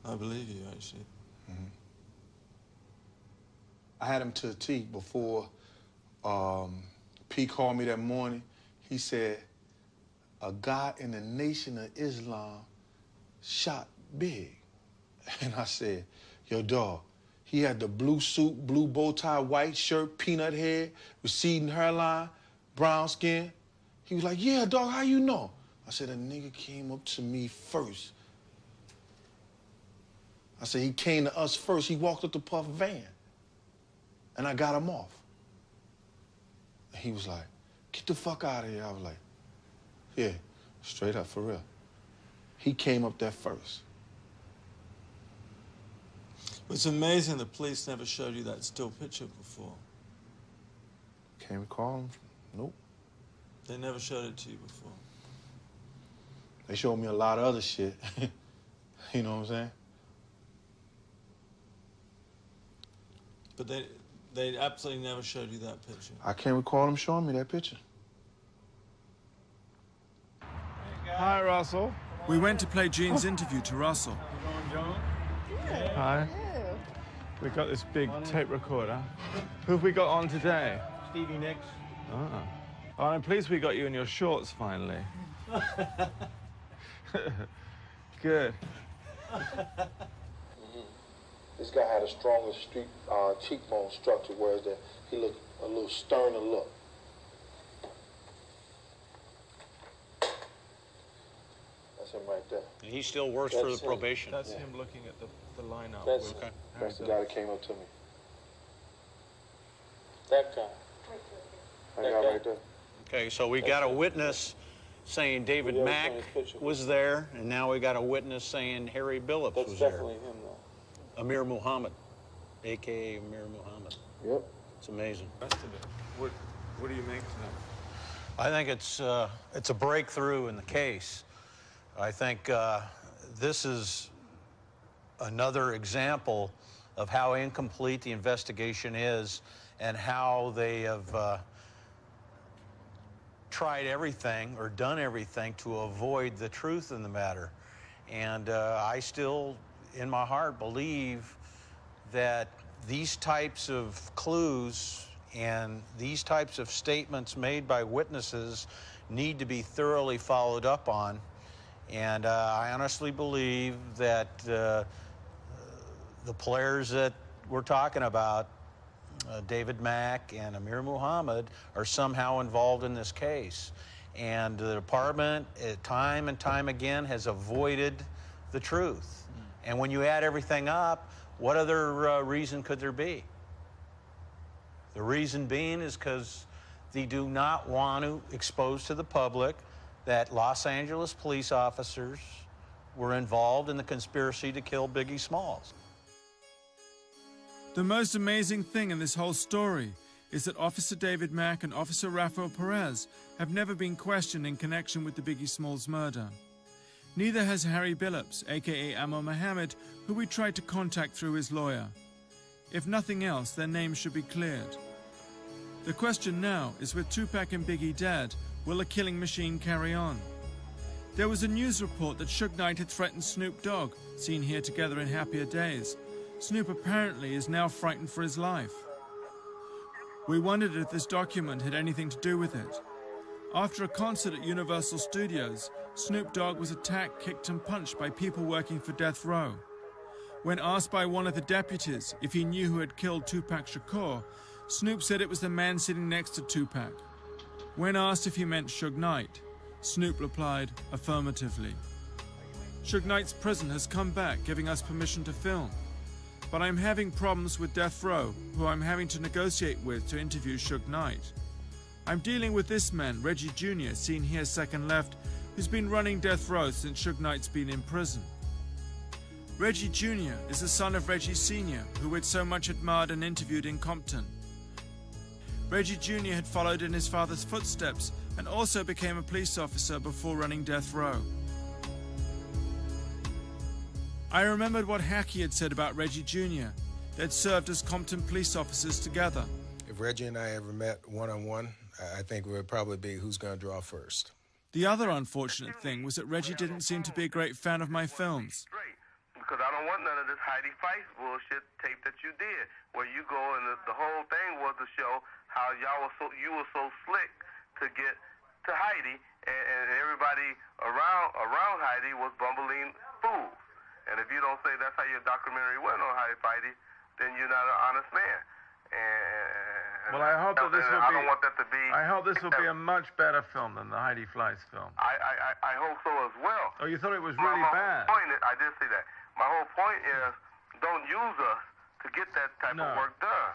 A: I believe you, actually.
H: Mm-hmm. I had him to a T before P called me that morning. He said, a guy in the Nation of Islam shot Big. And I said, yo, dog, he had the blue suit, blue bow tie, white shirt, peanut head, receding hairline, brown skin. He was like, yeah, dog, how you know? I said, a nigga came up to me first. I said, he came to us first. He walked up the Puff van. And I got him off. And he was like, get the fuck out of here. I was like, yeah, straight up, for real. He came up there first.
A: It's amazing the police never showed you that still picture before.
H: Can't recall him. Nope.
A: They never showed it to you before.
H: They showed me a lot of other shit. You know what I'm saying?
A: But they absolutely never showed you that picture.
H: I can't recall them showing me that picture.
B: Hi, Russell. We went to play Gene's interview to Russell.
A: Hi. We got this big tape recorder. Who've we got on today?
E: Stevie Nicks.
A: Oh, I'm pleased we got you in your shorts finally. Good.
N: This guy had a stronger cheekbone structure, whereas he looked a little sterner look. That's him right there.
F: And he still works for the probation.
A: That's him looking at the lineup.
N: That's the guy that came up to me. That guy. That guy right there.
F: Okay, so we got a witness saying David Mack was there, and now we got a witness saying Harry Billups was there.
N: That's definitely him, though.
F: Amir Muhammad, a.k.a. Amir Muhammad.
N: Yep.
F: It's amazing.
A: What do you make of that?
F: I think it's a breakthrough in the case. I think this is another example of how incomplete the investigation is and how they have tried everything or done everything to avoid the truth in the matter. And I still, in my heart, believe that these types of clues and these types of statements made by witnesses need to be thoroughly followed up on. And I honestly believe that the players that we're talking about, David Mack and Amir Muhammad, are somehow involved in this case. And the department, time and time again, has avoided the truth. And when you add everything up, what other reason could there be? The reason being is because they do not want to expose to the public that Los Angeles police officers were involved in the conspiracy to kill Biggie Smalls.
B: The most amazing thing in this whole story is that Officer David Mack and Officer Rafael Perez have never been questioned in connection with the Biggie Smalls murder. Neither has Harry Billups, aka Amor Mohammed, who we tried to contact through his lawyer. If nothing else, their names should be cleared. The question now is, with Tupac and Biggie dead, will the killing machine carry on? There was a news report that Suge Knight had threatened Snoop Dogg, seen here together in Happier Days. Snoop apparently is now frightened for his life. We wondered if this document had anything to do with it. After a concert at Universal Studios, Snoop Dogg was attacked, kicked and punched by people working for Death Row. When asked by one of the deputies if he knew who had killed Tupac Shakur, Snoop said it was the man sitting next to Tupac. When asked if he meant Suge Knight, Snoop replied affirmatively. Suge Knight's prison has come back, giving us permission to film. But I'm having problems with Death Row, who I'm having to negotiate with to interview Suge Knight. I'm dealing with this man, Reggie Jr., seen here second left, who's been running Death Row since Suge Knight's been in prison. Reggie Jr. is the son of Reggie Sr., who we'd so much admired and interviewed in Compton. Reggie Jr. had followed in his father's footsteps and also became a police officer before running Death Row. I remembered what Hackey had said about Reggie Jr. They'd served as Compton police officers together.
K: If Reggie and I ever met one-on-one, I think it would probably be who's going to draw first.
B: The other unfortunate thing was that Reggie didn't seem to be a great fan of my films.
G: Because I don't want none of this Heidi Feist bullshit tape that you did, where you go and the whole thing was to show how you were so slick to get to Heidi, and everybody around Heidi was bumbling fools. And if you don't say that's how your documentary went on Heidi Feist, then you're not an honest man.
A: Well, I hope that this will be.
G: I don't want that to be.
A: I hope this will be a much better film than the Heidi Fleiss film.
G: I hope so as well.
A: Oh, you thought it was really bad?
G: I did say that. My whole point is, don't use us to get that type of work done.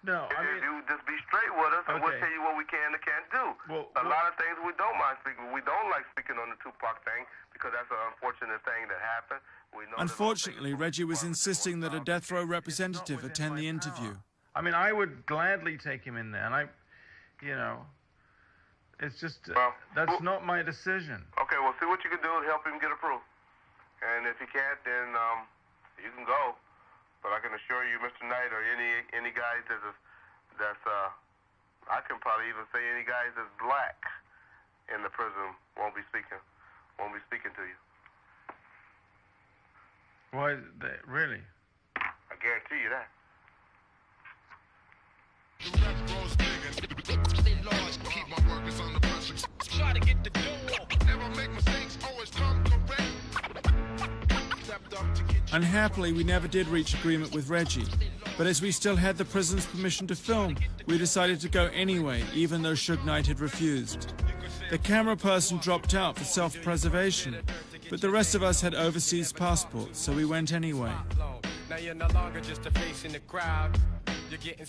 A: No, I mean,
G: if you just be straight with us, and we'll tell you what we can and can't do. A lot of things we don't mind speaking. We don't like speaking on the Tupac thing because that's an unfortunate thing that happened.
B: Unfortunately, Reggie was insisting that a death row representative attend the interview.
O: I mean, I would gladly take him in there, and it's just, that's not my decision.
P: Okay, well, see what you can do to help him get approved. And if you can't, then you can go. But I can assure you, Mr. Knight, or any guys that's I can probably even say any guys that's black in the prison won't be speaking to you.
B: Why, really?
P: I guarantee you that.
B: Unhappily, we never did reach agreement with Reggie, but as we still had the prison's permission to film, we decided to go anyway, even though Suge Knight had refused. The camera person dropped out for self-preservation, but the rest of us had overseas passports, so we went anyway.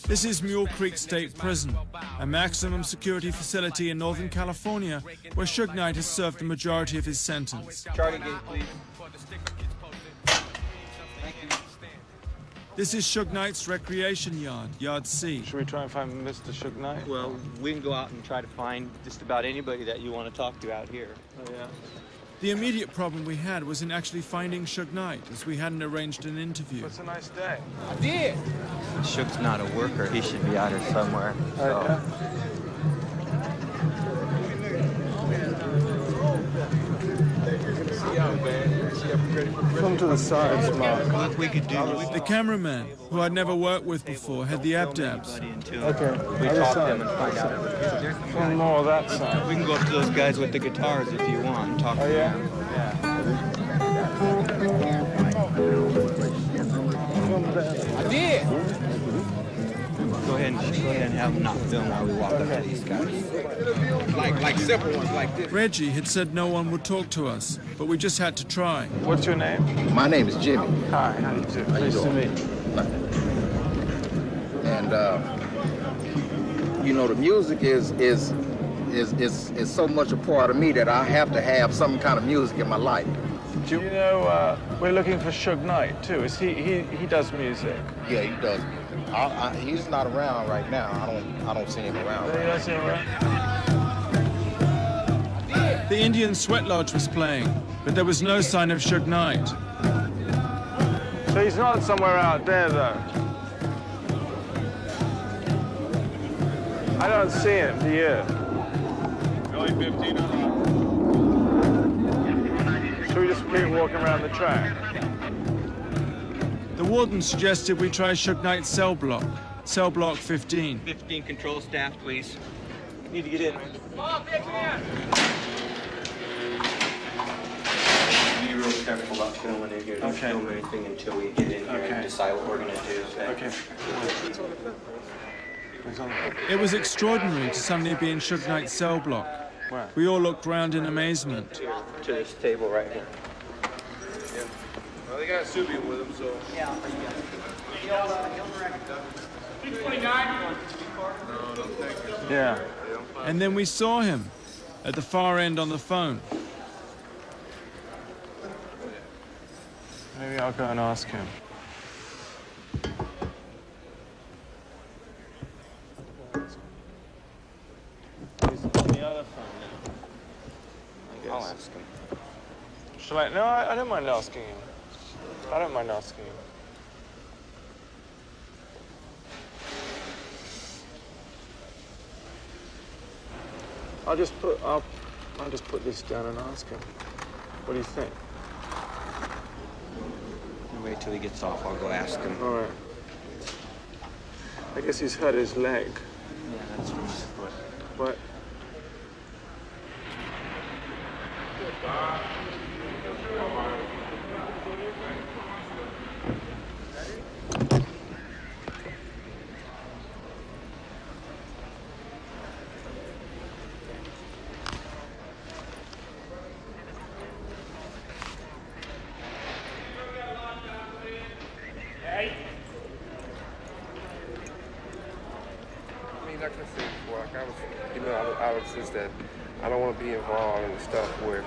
B: This is Mule Creek State Prison, a maximum security facility in Northern California where Suge Knight has served the majority of his sentence.
V: Charlie gate, please.
B: This is Suge Knight's recreation yard, Yard C.
A: Should we try and find Mr. Suge Knight?
V: Well, we can go out and try to find just about anybody that you want to talk to out here.
A: Oh, yeah.
B: The immediate problem we had was in actually finding Suge Knight, as we hadn't arranged an interview.
A: It's a nice day.
V: I did! Suge's not a worker. He should be out here somewhere. So.
A: Come to the sides, Mark.
V: What we could do...
B: The cameraman, who I'd never worked with before, had the abdabs.
A: Okay.
V: We talk to them and find out.
A: One more that side.
V: We can go up to those guys with the guitars if you want and talk to them. I did! Go ahead and have them not film while we walk up to these guys. Like simple ones like this.
B: Reggie had said no one would talk to us, but we just had to try.
A: What's your name?
W: My name is Jimmy.
A: Hi, how do you do? Nice to meet you.
W: And the music is so much a part of me that I have to have some kind of music in my life.
A: Do you know, we're looking for Suge Knight too. Is he does music?
W: Yeah, he does. He's not around right now. I don't see him around.
A: You don't see him around?
B: The Indian Sweat Lodge was playing, but there was no sign of Suge Knight.
A: So he's not somewhere out there, though. I don't see him, do you?
E: Only 15 on
A: Should we just keep walking around the track?
B: The warden suggested we try Suge Knight's cell block 15.
V: 15 control staff, please. Need to get in. Be real careful about filming in here. Don't film anything until we get in here and decide what we're going to do.
A: Okay.
B: It was extraordinary to suddenly be in Suge Knight's cell block.
A: Wow.
B: We all looked round in amazement.
V: To this table right here.
E: Well, they got Subi with them, so...
V: Yeah.
E: 229. No, thank you.
B: Yeah. And then we saw him at the far end on the phone.
A: Maybe I'll go and ask him. He's on the other phone now, I guess.
V: I'll ask him.
A: Shall I? No, I don't mind asking him. I don't mind asking him. I'll just put this down and ask him. What do you think?
V: You wait till he gets off. I'll go ask him.
A: All right. I guess he's hurt his leg.
V: Yeah, that's from his foot.
A: What?
Y: Like I said before, I was just that I don't want to be involved in stuff where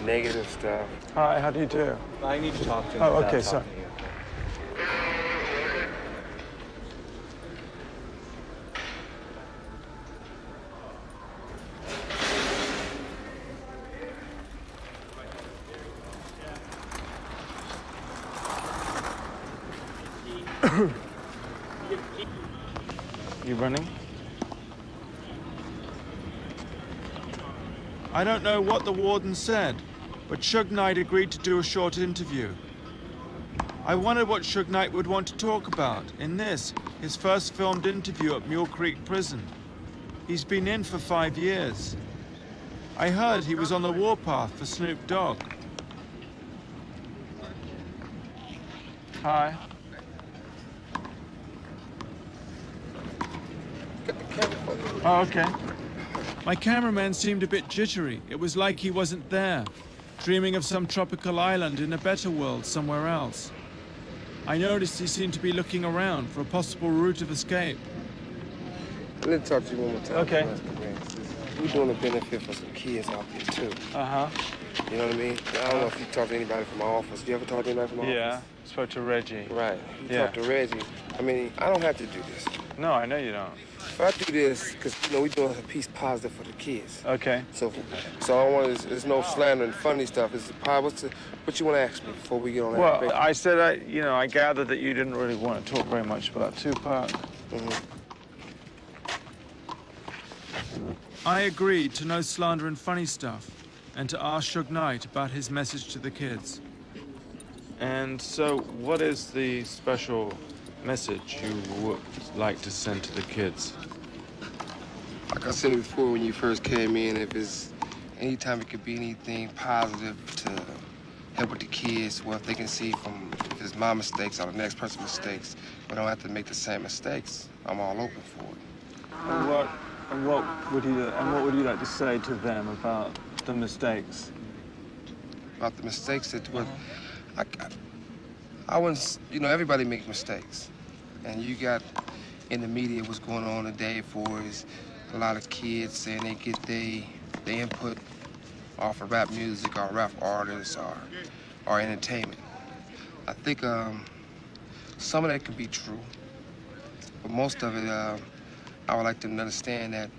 I: negative stuff.
A: Hi, how do you do?
V: I need to talk to him.
A: Oh,
V: without
A: okay, sorry.
V: talking to you.
A: You running? I don't know what the warden said, but Suge Knight agreed to do a short interview. I wondered what Suge Knight would want to talk about in this, his first filmed interview at Mule Creek Prison. He's been in for 5 years. I heard he was on the warpath for Snoop Dogg. Hi. Oh, okay. My cameraman seemed a bit jittery. It was like he wasn't there, dreaming of some tropical island in a better world somewhere else. I noticed he seemed to be looking around for a possible route of escape.
I: Let me talk to you one more time.
A: Okay.
I: We're doing a benefit for some kids out there, too.
A: Uh-huh.
I: You know what I mean? I don't know if you talk to anybody from my office. You ever talk to anybody from my office?
A: Yeah, spoke to Reggie.
I: Right. You
A: Yeah.
I: talk to Reggie. I mean, I don't have to do this.
A: No, I know you don't.
I: But I do this because, you know, we're doing a piece positive for the kids.
A: Okay.
I: So I don't want to, there's no slander and funny stuff. It's what you want to ask me before we get on that?
A: Well, I said, I gathered that you didn't really want to talk very much about Tupac. I agreed to no slander and funny stuff, and to ask Suge Knight about his message to the kids. And so, what is the special message you would like to send to the kids?
I: Like I said before when you first came in, if it's anytime it could be anything positive to help with the kids, well, if they can see from if it's my mistakes or the next person's mistakes, we don't have to make the same mistakes. I'm all open for it.
A: And what would you like to say to them about the mistakes?
I: About the mistakes that I wouldn't, you know, everybody makes mistakes. And you got in the media what's going on today for is a lot of kids saying they get their input off of rap music or rap artists or entertainment. I think some of that can be true, but most of it, I would like them to understand that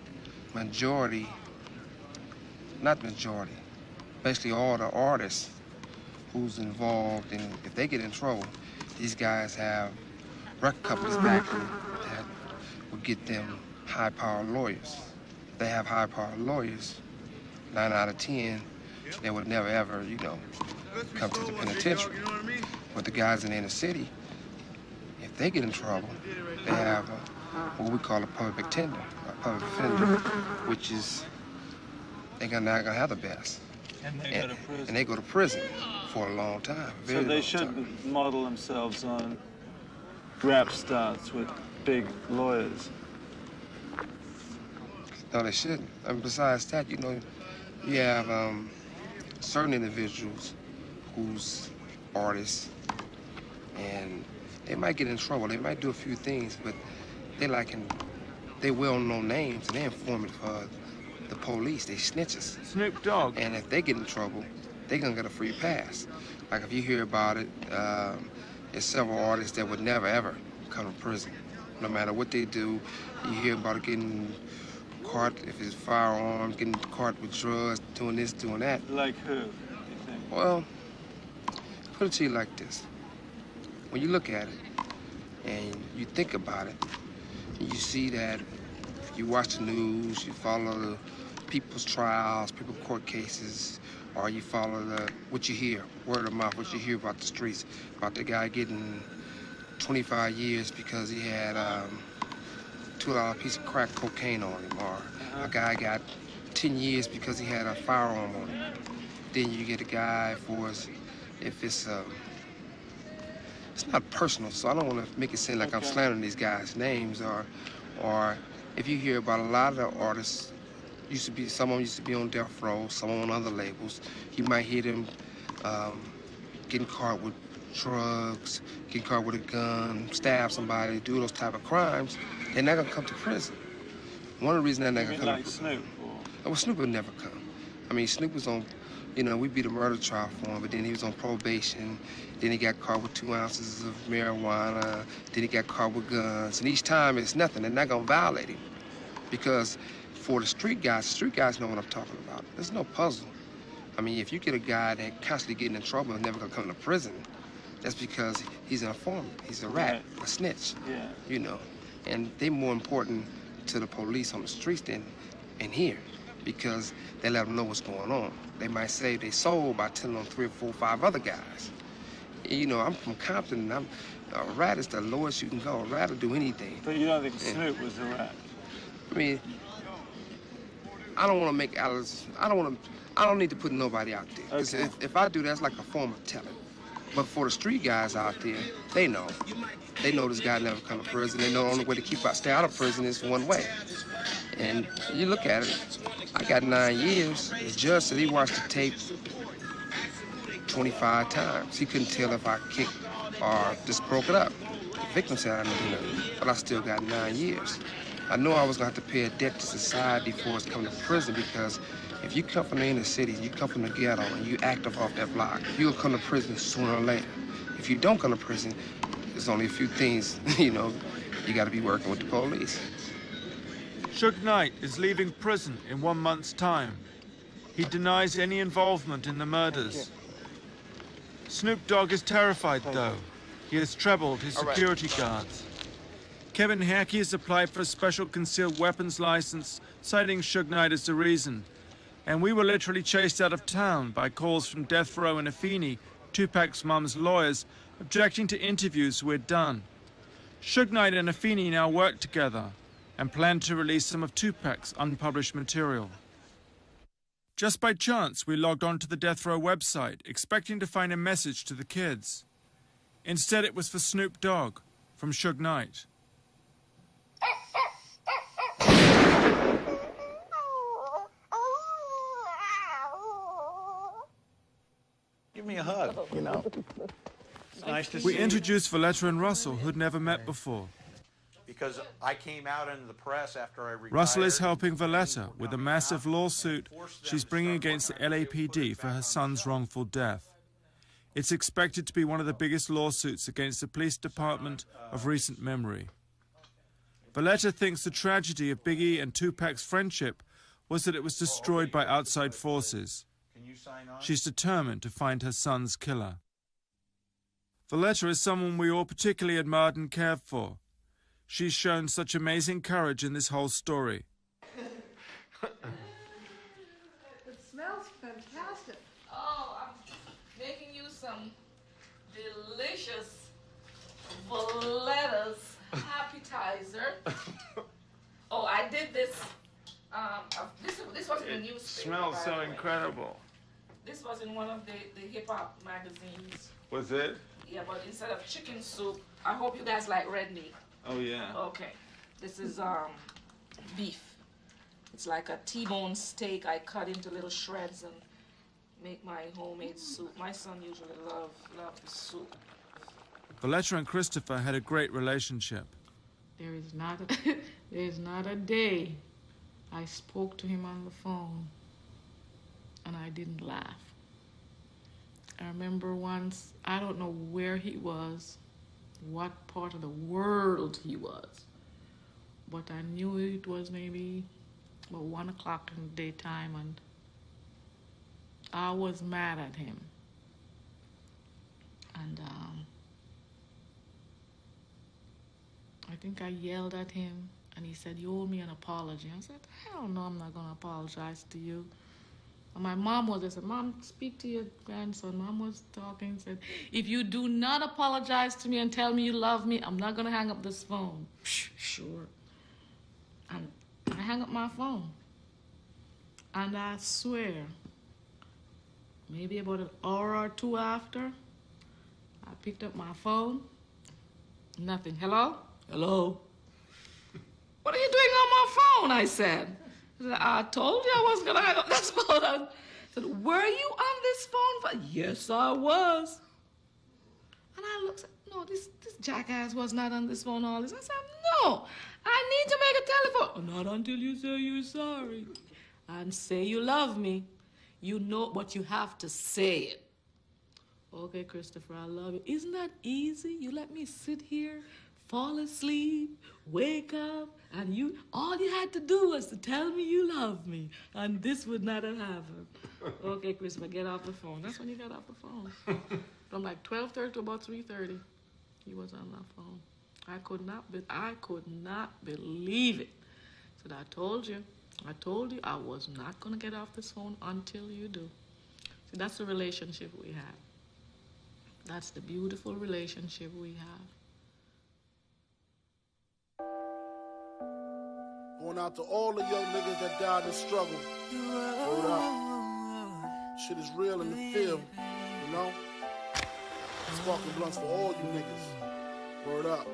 I: basically all the artists who's involved, and if they get in trouble, these guys have record companies backing that will get them high-powered lawyers. If they have high-powered lawyers, 9 out of 10, they would never ever, you know, come to the penitentiary. But the guys in the inner city, if they get in trouble, they have what we call a public defender, which is they're not gonna have the best.
A: And they go to prison.
I: And they go to prison for a long time.
A: So they should model themselves on rap stars with big lawyers.
I: No, they shouldn't. I mean, besides that, you know, you have certain individuals who's artists, and they might get in trouble. They might do a few things, but they well-known names, and they informant for the police. They snitches.
A: Snoop Dogg.
I: And if they get in trouble, they're gonna get a free pass. Like if you hear about it, there's several artists that would never ever come to prison. No matter what they do, you hear about it getting caught, if it's firearms, getting caught with drugs, doing this, doing that.
A: Like who, you think?
I: Well, put it to you like this. When you look at it and you think about it, you see that you watch the news, you follow the people's trials, people's court cases, or you follow what you hear, word of mouth, what you hear about the streets, about the guy getting 25 years because he had $2 piece of crack cocaine on him, or a guy got 10 years because he had a firearm on him. Then you get a guy for if it's not personal, so I don't want to make it seem like I'm slandering these guys' names, or if you hear about a lot of the artists, some of them used to be on death row, some on other labels, you might hear them getting caught with drugs, getting caught with a gun, stab somebody, do those type of crimes. They're not gonna come to prison. One of the reasons they're not gonna come
A: like Snoop?
I: Well, Snoop would never come. I mean, Snoop was on You know, we beat a murder trial for him, but then he was on probation. Then he got caught with 2 ounces of marijuana. Then he got caught with guns. And each time it's nothing. They're not gonna violate him. Because for the street guys know what I'm talking about. There's no puzzle. I mean, if you get a guy that constantly getting in trouble and never gonna come to prison, that's because he's an informant. He's a rat, a snitch.
B: Yeah.
I: You know, and they're more important to the police on the streets than in here, because they let them know what's going on. They might save their soul by telling on 3 or 4 or 5 other guys. You know, I'm from Compton, and a rat is the lowest you can go. A rat will do anything.
B: But you don't think Snoop was a rat?
I: I mean, I don't want to make Alice. I don't need to put nobody out there. 'Cause if I do, that's like a form of telling. But for the street guys out there, they know. They know this guy never come to prison. They know the only way to stay out of prison is one way. And you look at it, I got 9 years. The judge said he watched the tape 25 times. He couldn't tell if I kicked or just broke it up. The victim said I didn't do nothing, but I still got 9 years. I knew I was gonna have to pay a debt to society before it's coming to prison, because if you come from the inner city, you come from the ghetto, and you active off that block, you'll come to prison sooner or later. If you don't come to prison, there's only a few things, you know, you gotta be working with the police.
B: Suge Knight is leaving prison in 1 month's time. He denies any involvement in the murders. Snoop Dogg is terrified, though. He has trebled his security guards. Kevin Hackey has applied for a special concealed weapons license, citing Suge Knight as the reason. And we were literally chased out of town by calls from Death Row and Afeni, Tupac's mum's lawyers, objecting to interviews we'd done. Suge Knight and Afeni now work together and plan to release some of Tupac's unpublished material. Just by chance, we logged onto the Death Row website, expecting to find a message to the kids. Instead, it was for Snoop Dogg, from Suge Knight.
F: Give me a hug, you know. It's nice to see
B: We introduced Valletta and Russell, who'd never met before.
F: Because I came out into the press after I retired.
B: Russell is helping Valletta with a massive lawsuit she's bringing against the LAPD for her son's wrongful death. It's expected to be one of the biggest lawsuits against the police department of recent memory. Valletta thinks the tragedy of Biggie and Tupac's friendship was that it was destroyed by outside forces. She's determined to find her son's killer. Valletta is someone we all particularly admired and cared for. She's shown such amazing courage in this whole story.
J: It smells fantastic.
M: Oh, I'm making you some delicious Valletta's appetizer. Oh, I did this. This was in the newspaper.
B: Smells so incredible.
M: This was in one of the hip-hop magazines.
B: Was it?
M: Yeah, but instead of chicken soup, I hope you guys like red meat.
B: Oh, yeah.
M: Okay. This is beef. It's like a T-bone steak I cut into little shreds and make my homemade soup. My son usually loves the soup.
B: Valletta and Christopher had a great relationship.
M: There is not a day I spoke to him on the phone and I didn't laugh. I remember once, I don't know where he was, what part of the world he was, but I knew it was maybe about 1 o'clock in the daytime, and I was mad at him. And I think I yelled at him, and he said, "You owe me an apology." I said, "Hell no, I'm not going to apologize to you." And my mom was, I said, "Mom, speak to your grandson." Mom was talking, said, "If you do not apologize to me and tell me you love me, I'm not going to hang up this phone." Sure. And I hung up my phone. And I swear, maybe about an hour or two after, I picked up my phone. Nothing. Hello? Hello? "What are you doing on my phone?" I said. "I told you I wasn't going to hang up this phone." I said, "Were you on this phone?" "Yes, I was." And I looked, said, "No, this jackass was not on this phone all this." I said, "No, I need to make a telephone." "Not until you say you're sorry and say you love me. You know, but you have to say it. Okay, Christopher, I love you. Isn't that easy? You let me sit here, fall asleep, wake up, and all you had to do was to tell me you love me, and this would not have happened. Okay, Christopher, get off the phone. That's when you got off the phone. From like 12:30 to about 3:30, he was on that phone. I could not believe it. So I told you I was not gonna get off this phone until you do. See, that's the relationship we have. That's the beautiful relationship we have.
N: Going out to all the young niggas that died in the struggle. Word up. Shit is real in the field, you know? Sparking blunts for all you niggas. Word up.